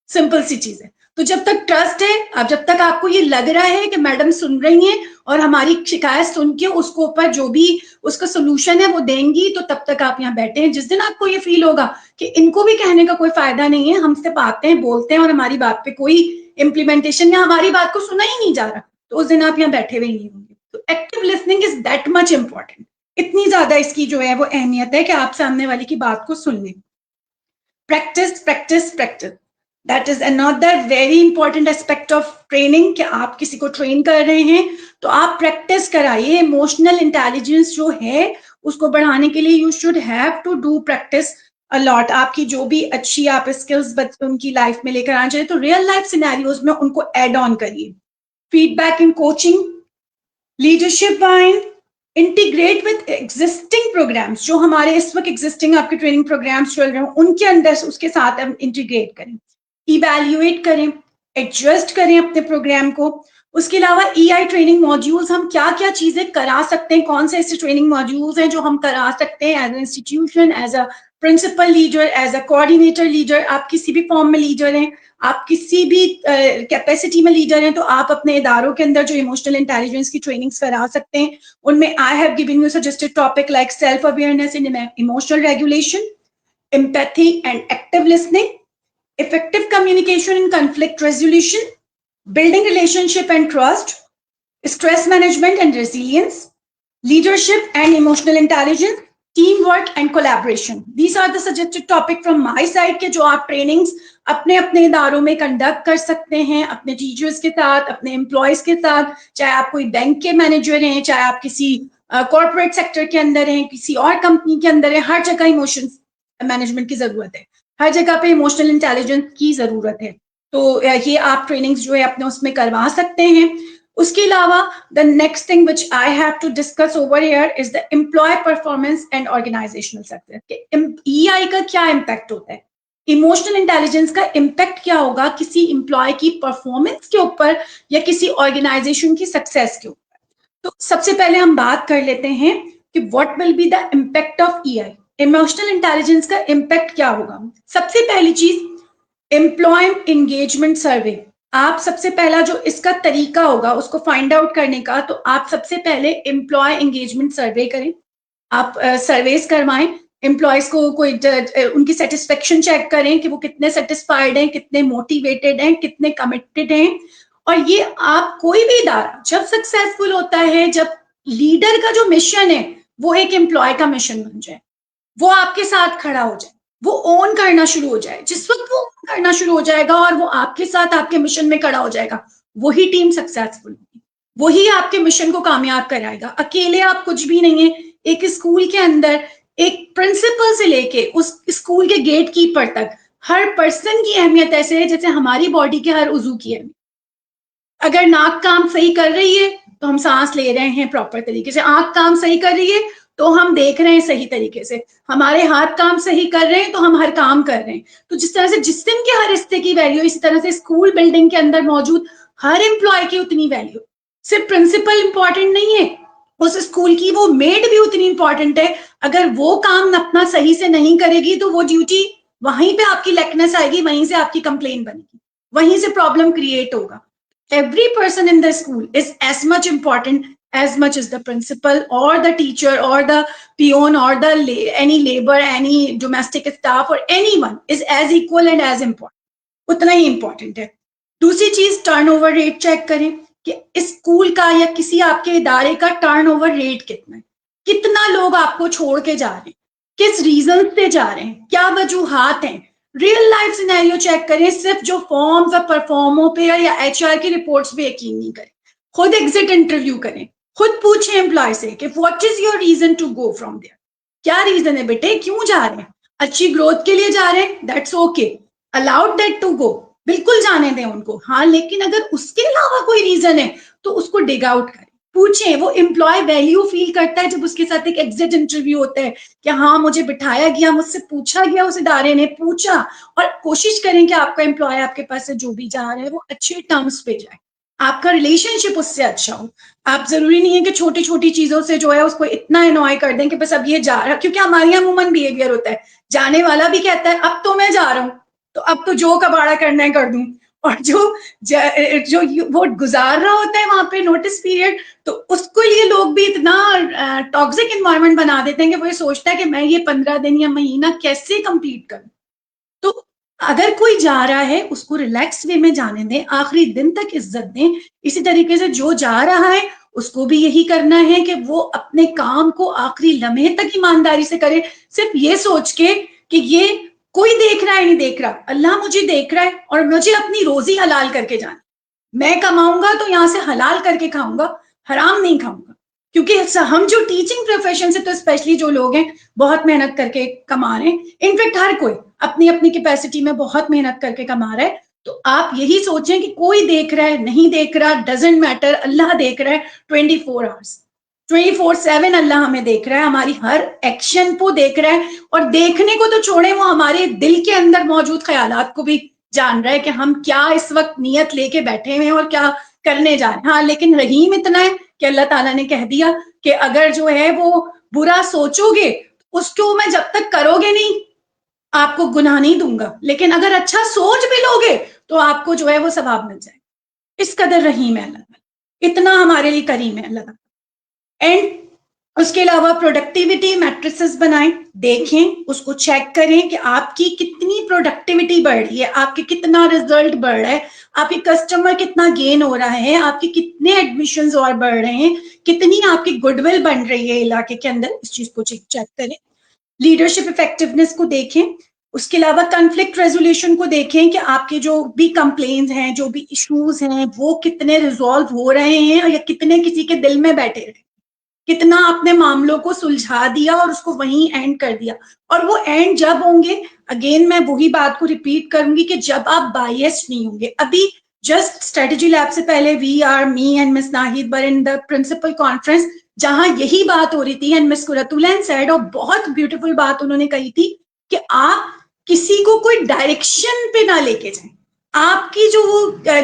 سمپل سی چیز ہے. تو جب تک ٹرسٹ ہے, اب جب تک آپ کو یہ لگ رہا ہے کہ میڈم سن رہی ہیں اور ہماری شکایت سن کے اس کو اوپر جو بھی اس کا سولوشن ہے وہ دیں گی, تو تب تک آپ یہاں بیٹھے ہیں. جس دن آپ کو یہ فیل ہوگا کہ ان کو بھی کہنے کا کوئی فائدہ نہیں ہے, ہم سے باتیں بولتے ہیں اور ہماری بات پہ کوئی امپلیمنٹیشن یا ہماری بات کو سنا ہی نہیں جا رہا, تو اس دن آپ یہاں بیٹھے ہوئے نہیں ہوں گے. تو active listening is that much important. اتنی زیادہ اس کی جو ہے وہ اہمیت ہے کہ آپ سامنے والے کی بات کو سن لیں. Practice practice practice that is another very important aspect of training کہ آپ کسی کو ٹرین کر رہے ہیں تو آپ پریکٹس کرائیے. ایموشنل انٹیلیجنس جو ہے اس کو بڑھانے کے لیے you should have to do practice a lot. آپ کی جو بھی اچھی آپ اسکلس ان کی لائف میں لے کر آنا چاہیے تو ریئل لائف سینیریوز میں ان کو ایڈ آن کریے. Feedback in coaching, leadership wine, integrate with existing programmes. جو ہمارے اس وقت ایگزسٹنگ آپ کے ٹریننگ پروگرامس چل رہے ہیں ان کے اندر اس کے ساتھ ہم انٹیگریٹ کریں. ایویلیویٹ کریں, ایڈجسٹ کریں اپنے پروگرام کو. اس کے علاوہ ای آئی ٹریننگ ماڈیولز ہم کیا کیا چیزیں کرا سکتے ہیں, کون سے ایسے ٹریننگ ماڈیولز ہیں جو ہم کرا سکتے ہیں as a institution, as a principle leader, as a coordinator leader. آپ کسی بھی فارم میں لیڈر ہیں, آپ کسی بھی کیپیسٹی میں لیڈر ہیں تو آپ اپنے اداروں کے اندر جو ایموشنل انٹیلیجنس کی ٹریننگز کرا سکتے ہیں. ان میں I have given you suggested topic like self awareness in emotional regulation, empathy and active listening, effective communication in conflict resolution, building relationship and trust, stress management and resilience, leadership and emotional intelligence, teamwork and collaboration. These are the suggested topic from my side کہ جو آپ trainings اپنے اپنے اداروں میں conduct کر سکتے ہیں اپنے ٹیچرز کے ساتھ, اپنے امپلائیز کے ساتھ, چاہے آپ کوئی بینک کے مینیجر ہیں, چاہے آپ کسی کارپوریٹ سیکٹر کے اندر ہیں, کسی اور کمپنی کے اندر ہیں. ہر جگہ ایموشن مینجمنٹ کی ضرورت ہے, ہر جگہ پہ ایموشنل انٹیلیجنس کی ضرورت ہے. تو یہ آپ ٹریننگز جو ہے اپنے اس میں کروا سکتے ہیں. اس کے علاوہ the next thing which I have to discuss over here is the employee performance and organizational success. کہ EI کا کیا امپیکٹ ہوتا ہے, ایموشنل انٹیلیجنس کا امپیکٹ کیا ہوگا کسی امپلائی کی پرفارمنس کے اوپر یا کسی آرگنائزیشن کی سکسیس کے اوپر. تو سب سے پہلے ہم بات کر لیتے ہیں کہ what will be the impact of EI. Emotional intelligence کا امپیکٹ کیا ہوگا. سب سے پہلی چیز امپلائی انگیجمنٹ سروے. آپ سب سے پہلا جو اس کا طریقہ ہوگا اس کو فائنڈ آؤٹ کرنے کا, تو آپ سب سے پہلے امپلائی انگیجمنٹ سروے کریں. آپ سرویز کروائیں امپلائیز کو, کوئی ان کی سیٹسفیکشن چیک کریں کہ وہ کتنے سیٹسفائیڈ ہیں, کتنے موٹیویٹڈ ہیں, کتنے کمٹڈ ہیں. اور یہ آپ کوئی بھی ادارہ جب سکسیسفل ہوتا ہے, جب لیڈر کا جو مشن ہے وہ ایک امپلائی کا مشن بن جائے, وہ آپ کے ساتھ کھڑا ہو جائے, وہ اون کرنا شروع ہو جائے. جس وقت وہ اون کرنا شروع ہو جائے گا اور وہ آپ کے ساتھ آپ کے مشن میں کھڑا ہو جائے گا, وہی ٹیم سکسیسفل ہوگی, وہی آپ کے مشن کو کامیاب کرائے گا. اکیلے آپ کچھ بھی نہیں ہیں. ایک اسکول کے اندر ایک پرنسپل سے لے کے اس اسکول کے گیٹ کیپر تک ہر پرسن کی اہمیت ایسے ہے جیسے ہماری باڈی کے ہر عضو کی اہمیت. اگر ناک کام صحیح کر رہی ہے تو ہم سانس لے رہے ہیں پراپر طریقے سے, آنکھ کام صحیح کر رہی ہے تو ہم دیکھ رہے ہیں صحیح طریقے سے, ہمارے ہاتھ کام صحیح کر رہے ہیں تو ہم ہر کام کر رہے ہیں. تو جس طرح سے جسم کے ہر حصے کی ویلیو, اسی طرح سے اسکول بلڈنگ کے اندر موجود ہر امپلائی کی اتنی ویلیو. صرف پرنسپل امپورٹنٹ نہیں ہے, اس اسکول کی وہ میڈ بھی اتنی امپورٹنٹ ہے. اگر وہ کام اپنا صحیح سے نہیں کرے گی تو وہ ڈیوٹی وہیں پہ آپ کی لیکنیس آئے گی, وہیں سے آپ کی کمپلین بنے گی, وہیں سے پرابلم کریٹ ہوگا. Every person in the school is as much important as much as the principal or the teacher or the peon or the any labor, any domestic staff or anyone is as equal and as important. اتنا ہی important ہے. دوسری چیز turn over rate check کریں کہ school کا یا کسی آپ کے ادارے کا ٹرن اوور ریٹ کتنا ہے, کتنا لوگ آپ کو چھوڑ کے جا رہے ہیں, کس ریزن سے جا رہے ہیں, کیا وجوہات ہیں. ریئل لائف سینیریو چیک کریں, صرف جو فارمز اور پرفارموں پہ یا ایچ آر کی رپورٹس پہ یقین نہیں کریں. خود ایگزٹ انٹرویو کریں, خود پوچھیں امپلائی سے کہ what is your reason to go from there. کیا ریزن ہے بیٹے, کیوں جا رہے ہیں؟ اچھی گروتھ کے لیے جا رہے ہیں, that's okay, allowed that to go, بالکل جانے دیں ان کو. ہاں لیکن اگر اس کے علاوہ کوئی ریزن ہے تو اس کو ڈگ آؤٹ کریں, پوچھیں. وہ امپلائی ویلیو فیل کرتا ہے جب اس کے ساتھ ایک ایگزٹ انٹرویو ہوتا ہے کہ ہاں مجھے بٹھایا گیا, مجھ سے پوچھا گیا, اس ادارے نے پوچھا. اور کوشش کریں کہ آپ کا امپلائی آپ کے پاس سے جو بھی جا رہا ہے وہ اچھے ٹرمز پہ جائے, آپ کا ریلیشن شپ اس سے اچھا ہو. آپ ضروری نہیں ہے کہ چھوٹی چھوٹی چیزوں سے جو ہے اس کو اتنا انوائے کر دیں کہ بس اب یہ جا رہا, کیونکہ ہمارے یہاں عموماً بیہیویئر ہوتا ہے, جانے والا بھی کہتا ہے اب تو میں جا رہا ہوں, تو اب تو جو کباڑا کرنا ہے کر دوں. اور جو وہ گزار رہا ہوتا ہے وہاں پہ نوٹس پیریڈ, تو اس کو یہ لوگ بھی اتنا ٹاکسک انوائرمنٹ بنا دیتے ہیں کہ وہ یہ سوچتا ہے کہ میں یہ 15 دن یا مہینہ کیسے کمپلیٹ کروں. تو اگر کوئی جا رہا ہے اس کو ریلیکس وے میں جانے دیں, آخری دن تک عزت دیں. اسی طریقے سے جو جا رہا ہے اس کو بھی یہی کرنا ہے کہ وہ اپنے کام کو آخری لمحے تک ایمانداری سے کرے, صرف یہ سوچ کے کہ یہ کوئی دیکھ رہا ہے نہیں دیکھ رہا, اللہ مجھے دیکھ رہا ہے اور مجھے اپنی روزی حلال کر کے جانا. میں کماؤں گا تو یہاں سے حلال کر کے کھاؤں گا, حرام نہیں کھاؤں گا. کیونکہ ہم جو ٹیچنگ پروفیشن سے تو اسپیشلی جو لوگ ہیں بہت محنت کر کے کما رہے ہیں, انفیکٹ ہر کوئی اپنی اپنی کیپیسٹی میں بہت محنت کر کے کما رہا ہے. تو آپ یہی سوچیں کہ کوئی دیکھ رہا ہے نہیں دیکھ رہا, ڈزنٹ میٹر, اللہ دیکھ رہا ہے 24 آورس 24/7. اللہ ہمیں دیکھ رہا ہے, ہماری ہر ایکشن کو دیکھ رہا ہے, اور دیکھنے کو تو چھوڑیں وہ ہمارے دل کے اندر موجود خیالات کو بھی جان رہا ہے کہ ہم کیا اس وقت نیت لے کے بیٹھے ہیں اور کیا کرنے جا رہے ہیں. ہاں لیکن رحیم اتنا ہے کہ اللہ تعالیٰ نے کہہ دیا کہ اگر جو ہے وہ برا سوچو گے اس کو میں جب تک کرو گے نہیں آپ کو گناہ نہیں دوں گا, لیکن اگر اچھا سوچ بھی لوگے تو آپ کو جو ہے وہ ثواب مل جائے. اس قدر رحیم ہے اللہ تعالیٰ, اتنا ہمارے لیے کریم ہے اللہ تعالیٰ. اینڈ اس کے علاوہ پروڈکٹیوٹی میٹرسز بنائیں, دیکھیں اس کو چیک کریں کہ آپ کی کتنی پروڈکٹیوٹی بڑھ رہی ہے, آپ کے کتنا ریزلٹ بڑھ رہا ہے, آپ کے کسٹمر کتنا گین ہو رہا ہے, آپ کے کتنے ایڈمیشنز اور بڑھ رہے ہیں, کتنی آپ کی گڈ ول بن رہی ہے علاقے کے اندر. اس چیز کو چیک کریں. لیڈرشپ افیکٹونیس کو دیکھیں. اس کے علاوہ کنفلکٹ ریزولیوشن کو دیکھیں کہ آپ کے جو بھی کمپلینز ہیں, جو بھی ایشوز ہیں, وہ کتنے ریزالو ہو رہے ہیں یا کتنے کسی کے دل میں بیٹھے رہے, کتنا آپ نے معاملوں کو سلجھا دیا اور اس کو وہیں اینڈ کر دیا. اور وہ اینڈ جب ہوں گے, اگین میں وہی بات کو ریپیٹ کروں گی کہ جب آپ بائیسڈ نہیں ہوں گے. ابھی جسٹ اسٹریٹجی لیب سے پہلے we are me and Miss Nahid were in the principal conference, جہاں یہی بات ہو رہی تھی, اینڈ مس قرۃالعین سیڈ, اور بہت بیوٹیفل بات انہوں نے کہی تھی کہ آپ کسی کو کوئی ڈائریکشن پہ نہ لے کے جائیں. آپ کی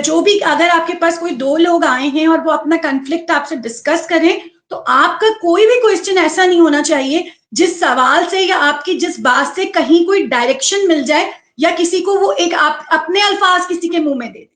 جو بھی اگر آپ کے پاس کوئی دو لوگ آئے ہیں اور وہ اپنا کنفلکٹ آپ سے ڈسکس کریں, تو آپ کا کوئی بھی کوشچن ایسا نہیں ہونا چاہیے جس سوال سے یا آپ کی جس بات سے کہیں کوئی ڈائریکشن مل جائے یا کسی کو وہ ایک آپ اپنے الفاظ کسی کے منہ میں دے دیں.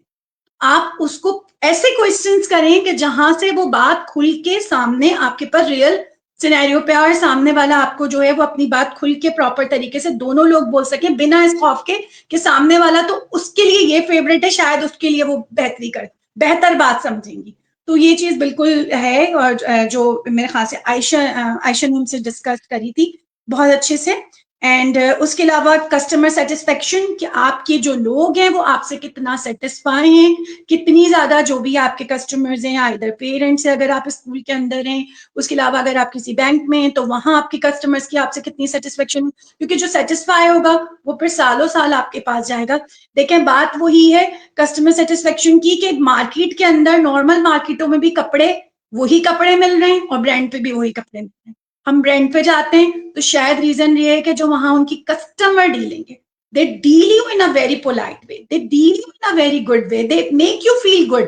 آپ اس کو ایسے کوشچنس کریں کہ جہاں سے وہ بات کھل کے سامنے آپ کے پر ریئل سینیریو پہ, اور سامنے والا آپ کو جو ہے وہ اپنی بات کھل کے پراپر طریقے سے دونوں لوگ بول سکیں بنا اس خوف کے کہ سامنے والا تو اس کے لیے یہ فیوریٹ ہے, شاید اس کے لیے وہ بہتر بات سمجھیں گی. تو یہ چیز بالکل ہے, اور جو میرے خیال سے عائشہ نے ہم سے ڈسکس کری تھی بہت اچھے سے. اینڈ اس کے علاوہ کسٹمر سیٹسفیکشن, کہ آپ کے جو لوگ ہیں وہ آپ سے کتنا سیٹسفائی ہیں, کتنی زیادہ جو بھی آپ کے کسٹمرز ہیں, ادھر پیرنٹس ہیں اگر آپ اسکول کے اندر ہیں, اس کے علاوہ اگر آپ کسی بینک میں ہیں تو وہاں آپ کے کسٹمرز کی آپ سے کتنی سیٹسفیکشن, کیونکہ جو سیٹسفائی ہوگا وہ پھر سالوں سال آپ کے پاس جائے گا. دیکھیں بات وہی ہے کسٹمر سیٹسفیکشن کی کہ مارکیٹ کے اندر نارمل مارکیٹوں میں بھی کپڑے وہی کپڑے مل رہے ہیں اور برانڈ پہ بھی وہی کپڑے مل رہے ہیں. ہم برانڈ پہ جاتے ہیں تو شاید ریزن یہ ہے کہ جو وہاں ان کی کسٹمر ڈیلنگ ہے, they deal you in a very polite way, they deal you in a very good way, they make you feel good.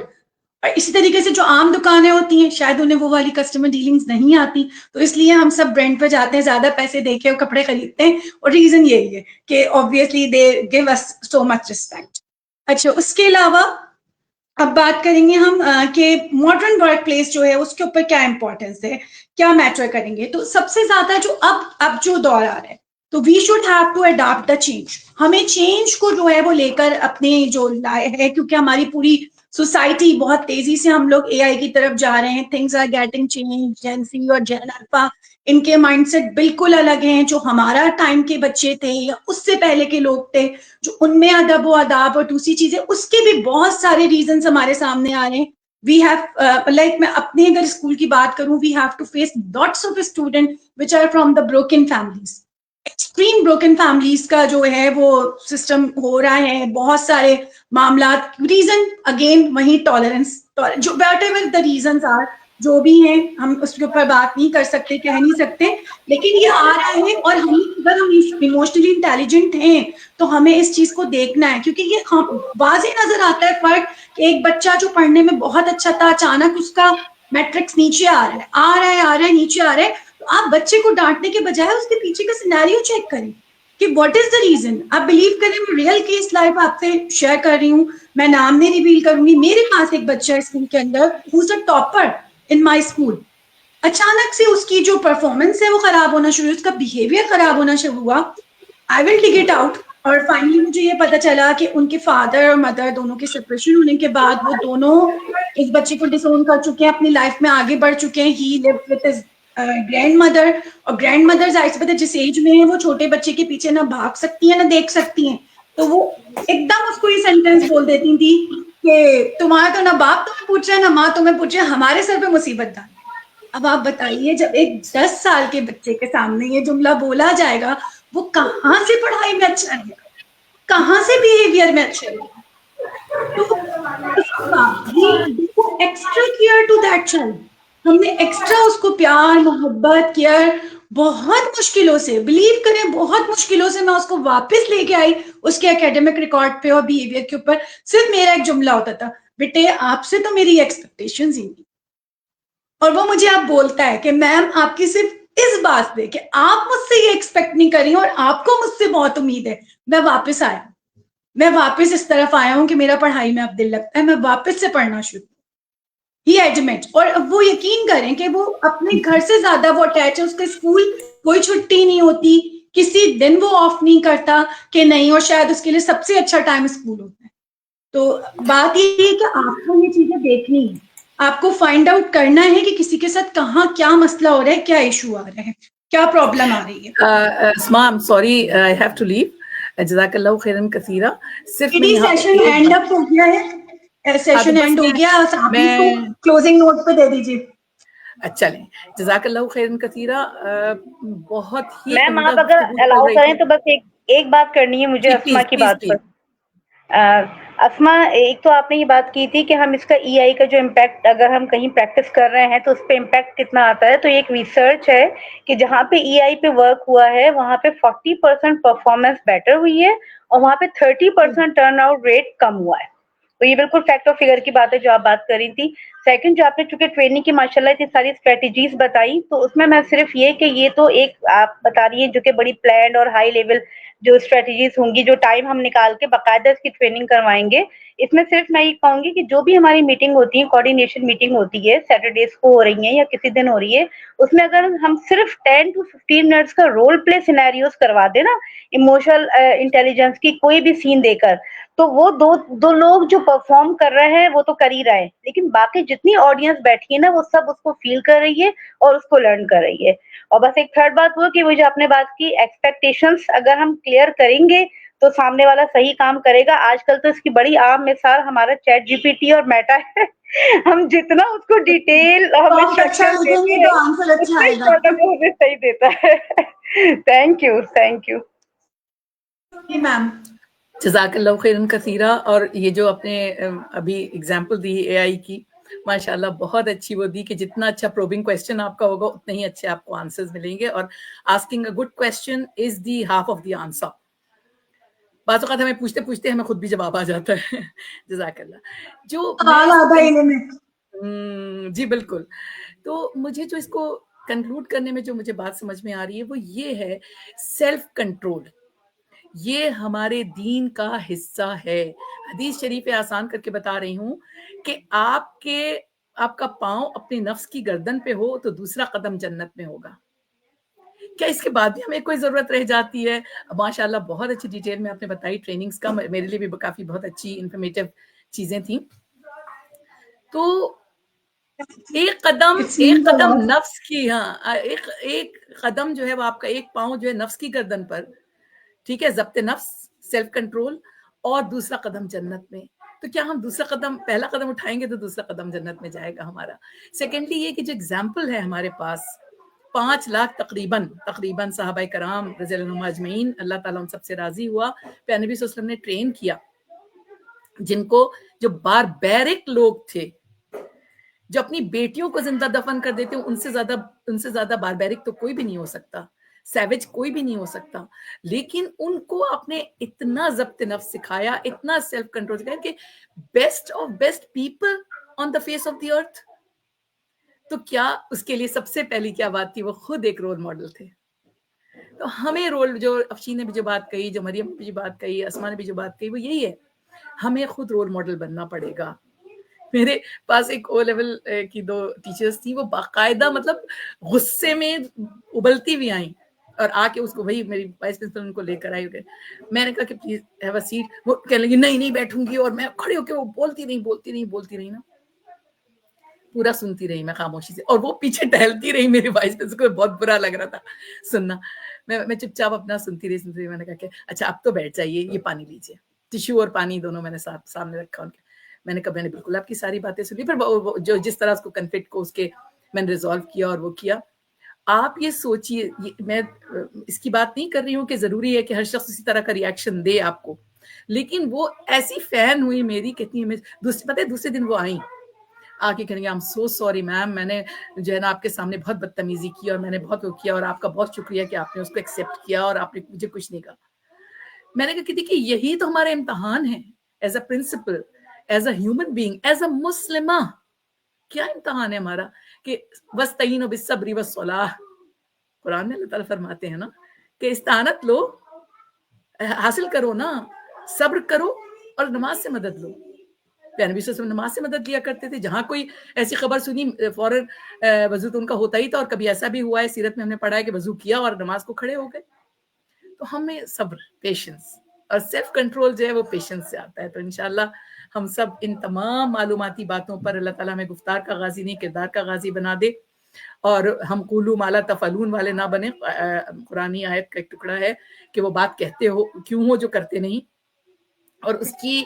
اور اسی طریقے سے جو عام دکانیں ہوتی ہیں شاید انہیں وہ والی کسٹمر ڈیلنگز نہیں آتی, تو اس لیے ہم سب برانڈ پہ جاتے ہیں, زیادہ پیسے دے کے کپڑے خریدتے ہیں, اور ریزن یہی ہے کہ obviously they give us so much respect. اچھا, اس کے علاوہ اب بات کریں گے ہم کہ ماڈرن ورک پلیس جو ہے اس کے اوپر کیا امپورٹنس ہے, کیا میٹر کریں گے. تو سب سے زیادہ جو اب جو دور آ رہا ہے, تو we should have to adapt the change. ہمیں چینج کو جو ہے وہ لے کر اپنے جو لائے ہے, کیونکہ ہماری پوری سوسائٹی بہت تیزی سے ہم لوگ اے آئی کی طرف جا رہے ہیں. Things are getting change. Gen Z اور جین الفا ان کے مائنڈ سیٹ بالکل الگ ہیں. جو ہمارا ٹائم کے بچے تھے یا اس سے پہلے کے لوگ تھے, جو ان میں ادب و آداب اور دوسری چیزیں, اس کے بھی بہت سارے ریزنس ہمارے سامنے آ رہے ہیں. وی ہیو لائک, میں اپنے اگر اسکول کی بات کروں, we have to face lots of student which are from the broken families. Extreme broken families کا جو ہے وہ سسٹم ہو رہا ہے, بہت سارے معاملات. ریزن اگین وہی ٹالرنس, جو whatever the reasons are, جو بھی ہیں ہم اس کے اوپر بات نہیں کر سکتے, کہہ نہیں سکتے, لیکن یہ آ رہا ہے. اور اگر ہم ایموشنلی انٹیلیجنٹ ہیں تو ہمیں اس چیز کو دیکھنا ہے, کیونکہ یہ واضح نظر آتا ہے فرق کہ ایک بچہ جو پڑھنے میں بہت اچھا تھا, اچانک اس کا میٹرکس نیچے آ رہا ہے نیچے آ رہا ہے, تو آپ بچے کو ڈانٹنے کے بجائے اس کے پیچھے کا سینیریو چیک کریں کہ واٹ از دا ریزن. آپ بلیو کریں, میں ریئل کیس لائف آپ سے شیئر کر رہی ہوں, میں نام نہیں ریویل کروں گی. میرے پاس ایک بچہ ہے اسکول کے اندر, ہو از اے ٹاپر ان مائی اسکول. اچانک سے اس کی جو پرفارمنس ہے وہ خراب ہونا شروع ہوئی, اس کا بیہیویئر خراب ہونا شروع ہوا. آئی ول ٹیک اٹ آؤٹ, اور فائنلی مجھے یہ پتا چلا کہ ان کے فادر اور مدر دونوں کے سپریشن ہونے کے بعد وہ دونوں اس بچے کو ڈس اون کر چکے ہیں, اپنی لائف میں آگے بڑھ چکے ہیں. He live with his grandmother, اور گرینڈ مدر ظاہر سی بات ہے جس ایج میں ہے وہ چھوٹے بچے کے پیچھے نہ بھاگ سکتی ہیں نہ دیکھ سکتی ہیں, تو وہ ایک دم اس کو یہ سینٹینس بول دیتی تھی کہ تمہارا تو نہ باپ تمہیں پوچھ رہا ہے نہ ماں تمہیں پوچھ رہا ہے, ہمارے سر پہ مصیبت ڈال. اب آپ بتائیے جب ایک 10 سال کے بچے کے سامنے یہ جملہ بولا جائے گا, وہ کہاں سے پڑھائی میں اچھا رہے گا, کہاں سے بیہیویئر میں اچھا رہے گا. تو اس کے بعد extra care to that child, ہم نے ایکسٹرا اس کو پیار محبت کیئر بہت مشکلوں سے, بلیو کریں بہت مشکلوں سے میں اس کو واپس لے کے آئی اس کے اکیڈمک ریکارڈ پہ اور بیہیویئر کے اوپر. صرف میرا ایک جملہ ہوتا تھا, بیٹے آپ سے تو میری ایکسپیکٹیشنز ہی نہیں. اور وہ مجھے اب بولتا ہے کہ میم آپ کی صرف اس بات پہ کہ آپ مجھ سے یہ ایکسپیکٹ نہیں کر رہی اور آپ کو مجھ سے بہت امید ہے, میں واپس آیا, میں واپس اس طرف آیا ہوں کہ میرا پڑھائی میں اب دل لگتا ہے, میں واپس سے پڑھنا شروع. ہی ایڈمٹ, اور وہ یقین کریں کہ وہ اپنے گھر سے زیادہ وہ اٹیچ ہے, اس کے اسکول کوئی چھٹی نہیں ہوتی, کسی دن وہ آف نہیں کرتا کہ نہیں, اور شاید اس کے لیے سب سے اچھا ٹائم اسکول ہوتا ہے. تو بات یہ ہے کہ آپ کو یہ چیزیں دیکھنی ہے, آپ کو فائنڈ آؤٹ کرنا ہے کہ کسی کے ساتھ کہاں کیا مسئلہ ہو رہا ہے, کیا ایشو آ رہا ہے, کیا پرابلم آ رہی ہے. اسماء I'm sorry I have to leave. جزاک اللہ خیرن کثیرہ. صرف میں یہاں سیشن اینڈ اپ ہو گیا ہے, سیشن اینڈ ہو گیا, آپ اس کو کلوزنگ نوٹ پہ دے دیجیے. چلیں, جزاک اللہ خیرن کثیرہ. بہت ہی میم عمدہ آپ اگر گفتگو چل الاؤ رہی کریں تھی. تو بس ایک بات کرنی ہے مجھے جی اسما پلیز کی پلیز بات پلیز. پر. اسما, ایک تو آپ نے یہ بات کی تھی کہ ہم اس کا ای آئی کا جو امپیکٹ اگر ہم کہیں پریکٹس کر رہے ہیں تو اس پہ امپیکٹ کتنا آتا ہے. تو ایک ریسرچ ہے کہ جہاں پہ ای آئی پہ ورک ہوا ہے وہاں پہ 40% پرفارمنس بیٹر ہوئی ہے اور وہاں پہ 30% ٹرن آؤٹ ریٹ کم ہوا ہے. تو یہ بالکل فیکٹ اور فگر کی بات ہے جو آپ بات کر رہی تھی. سیکنڈ, جو آپ نے چونکہ ٹریننگ کی ماشاءاللہ اتنی ساری اسٹریٹجیز بتائی, تو اس میں صرف یہ کہ یہ تو ایک آپ بتا رہی ہیں جو کہ بڑی پلانڈ اور ہائی لیول جو اسٹریٹجیز ہوں گی, جو ٹائم ہم نکال کے باقاعدہ اس کی ٹریننگ کروائیں گے. اس میں صرف میں یہ کہوں گی کہ جو بھی ہماری میٹنگ ہوتی ہے, کوآرڈینیشن میٹنگ ہوتی ہے, سیٹرڈیز کو ہو رہی ہیں یا کسی دن ہو رہی ہے, اس میں اگر ہم صرف 10 to 15 منٹس کا رول پلے سینیریوز کروا دیں نا, ایموشنل انٹیلیجنس کی کوئی بھی سین دے کر, تو وہ دو لوگ جو پرفارم کر رہے ہیں وہ تو کر ہی رہے ہیں, لیکن باقی جتنی آڈینس بیٹھی ہے نا وہ سب اس کو فیل کر رہی ہے اور اس کو لرن کر رہی ہے. اور بس ایک تھرڈ بات وہ کہ وہ جو آپ نے بات کی ایکسپیکٹیشنس اگر ہم کلیئر کریں گے تو سامنے والا صحیح کام کرے گا. آج کل تو اس کی بڑی عام مثال ہمارا چیٹ جی پی ٹی اور میٹا ہے. ہم جتنا اس کو ڈیٹیل ہمیں پرومپٹ اچھا اسٹرکچر لکھیں دیتے گے ہیں تو آنسر اچھا اتنا آئے گا. شارٹ وہ ہمیں صحیح دیتا ہے. Thank you, thank you. جی میم. جزاک اللہ خیرن کثیرہ. اور یہ جو آپ نے ابھی اگزامپل دی اے آئی کی, ماشاءاللہ بہت اچھی وہ دی کہ جتنا اچھا پروبنگ کویسچن آپ کا ہوگا اتنے ہی اچھے آپ کو آنسرز ملیں گے. اور asking a good question is the half of the answer. بعض اوقات ہمیں پوچھتے پوچھتے ہمیں خود بھی جواب آ جاتا ہے. جزاک اللہ. جو میں اس کو جی بالکل. تو مجھے جو اس کو کنکلوڈ کرنے میں جو مجھے بات سمجھ میں آ رہی ہے وہ یہ ہے, سیلف کنٹرول یہ ہمارے دین کا حصہ ہے. حدیث شریف آسان کر کے بتا رہی ہوں کہ آپ کا پاؤں اپنے نفس کی گردن پہ ہو تو دوسرا قدم جنت میں ہوگا. کیا اس کے بعد بھی ہمیں کوئی ضرورت رہ جاتی ہے؟ ماشاءاللہ بہت اچھی ڈیٹیل میں آپ نے بتائی ٹریننگز کا, میرے لیے بھی کافی بہت اچھی انفارمیٹیو چیزیں تھیں. تو ایک قدم نفس کی, ہاں ایک قدم جو ہے وہ آپ کا, ایک پاؤں جو ہے نفس کی گردن پر, ٹھیک ہے, ضبط نفس, سیلف کنٹرول, اور دوسرا قدم جنت میں. تو کیا ہم پہلا قدم اٹھائیں گے تو دوسرا قدم جنت میں جائے گا ہمارا. سیکنڈلی یہ کہ جو اگزامپل ہے ہمارے پاس 5 لاکھ تقریباً صحابہ کرام رضی اللہ عنہم اجمعین, اللہ تعالیٰ ان سب سے راضی ہوا, پہ نبی صلی اللہ علیہ وسلم نے ٹرین کیا, جن کو جو باربیرک لوگ تھے جو اپنی بیٹیوں کو زندہ دفن کر دیتے ہیں, ان سے زیادہ باربیرک تو کوئی بھی نہیں ہو سکتا, سیویج کوئی بھی نہیں ہو سکتا. لیکن ان کو آپ نے اتنا ضبط نفس سکھایا, اتنا سیلف کنٹرول سکھایا کہ best of best people on the face of the earth. تو کیا اس کے لیے سب سے پہلی کیا بات تھی, وہ خود ایک رول ماڈل تھے. تو ہمیں رول, جو افشین نے بھی جو بات کہی, جو مریم نے بھی جو بات کہی, اسما نے بھی جو بات کہی, وہ یہی ہے, ہمیں خود رول ماڈل بننا پڑے گا. میرے پاس ایک او لیول کی 2 ٹیچرز تھیں, وہ باقاعدہ مطلب غصے میں ابلتی بھی آئیں اور آ کے اس کو وہی میری وائس پرنسپل ان کو لے کر آئی ہوئے. میں نے کہا کہ پلیز ہیو اے سیٹ. وہ کہنے لگی نہیں بیٹھوں گی, اور میں کھڑے ہو کے وہ بولتی رہی نا, پورا سنتی رہی میں خاموشی سے, اور وہ پیچھے ٹہلتی رہی. میری وائس پرنسپل کو بہت برا لگ رہا تھا سننا. میں چپ چاپ اپنا سنتی رہی. میں نے کہا کہ اچھا اب تو بیٹھ جائیے, یہ پانی لیجیے. ٹیشو اور پانی دونوں میں نے سامنے رکھا ان کے. میں نے کہا میں نے بالکل آپ کی ساری باتیں سنی. پھر جو جس طرح اس کو کنفلکٹ کو اس کے میں نے ریزالو کیا اور وہ کیا. آپ یہ سوچئے, میں اس کی بات نہیں کر رہی ہوں کہ ضروری ہے کہ ہر شخص اسی طرح کا ریئیکشن دے آپ کو, لیکن وہ ایسی فین ہوئی میری, کہتی ہے پتہ ہے دوسرے دن وہ آئیں آ کے کہیں گے I'm so sorry میم, میں نے جو ہے نا آپ کے سامنے بہت بدتمیزی کی, اور میں نے بہت وہ کیا, اور آپ کا بہت شکریہ کہ آپ نے اس کو ایکسیپٹ کیا, اور آپ نے مجھے کچھ نہیں کہا. میں نے کہا کہ دیکھیے یہی تو ہمارے امتحان ہے as a principle, as a human being, as a مسلمہ. کیا امتحان ہے ہمارا کہ وَاسْتَعِینُوا بِالصَّبْرِ وَالصَّلَاةِ, قرآن میں اللہ تعالیٰ فرماتے ہیں نا کہ استعانت لو, حاصل کرو نا, صبر کرو اور نماز سے مدد لو. پیارے نبی صلی اللہ علیہ وسلم نماز سے مدد لیا کرتے تھے. جہاں کوئی ایسی خبر سنی فوراً وضو تو ان کا ہوتا ہی تھا, اور کبھی ایسا بھی ہوا ہے سیرت میں ہم نے پڑھا ہے کہ وضو کیا اور نماز کو کھڑے ہو گئے. تو ہمیں صبر, پیشنس اور سیلف کنٹرول جو ہے وہ پیشنس سے آتا ہے. تو انشاءاللہ ہم سب ان تمام معلوماتی باتوں پر اللہ تعالیٰ ہمیں گفتار کا غازی نہیں کردار کا غازی بنا دے, اور ہم قولوا ما لا تفعلون والے نہ بنے. قرآنی آیت کا ایک ٹکڑا ہے کہ وہ بات کہتے ہو کیوں ہو جو کرتے نہیں, اور اس کی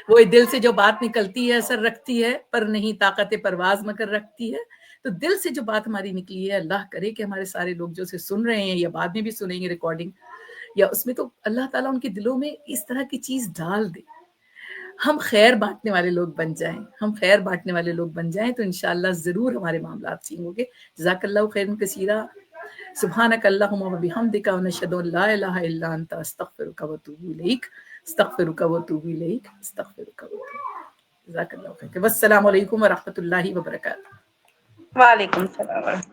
وہ دل سے جو بات نکلتی ہے اثر رکھتی ہے, پر نہیں طاقت پرواز مگر رکھتی ہے. تو دل سے جو بات ہماری نکلی ہے, اللہ کرے کہ ہمارے سارے لوگ جو اسے سن رہے ہیں یا بعد میں بھی سنیں گے ریکارڈنگ, یا اس میں تو اللہ تعالیٰ ان کے دلوں میں اس طرح کی چیز ڈال دے, ہم خیر بانٹنے والے لوگ بن جائیں, تو انشاءاللہ ضرور ہمارے معاملات ٹھیک ہوں گے. جزاک اللہ خیرا کثیرا. سبحانک اللہم و بحمدک, ونشہد ان لا الہ الا انت, استغفرک و اتوب الیک. جزاک اللہ خیر. والسلام علیکم ورحمۃ اللہ وبرکاتہ. وعلیکم السلام.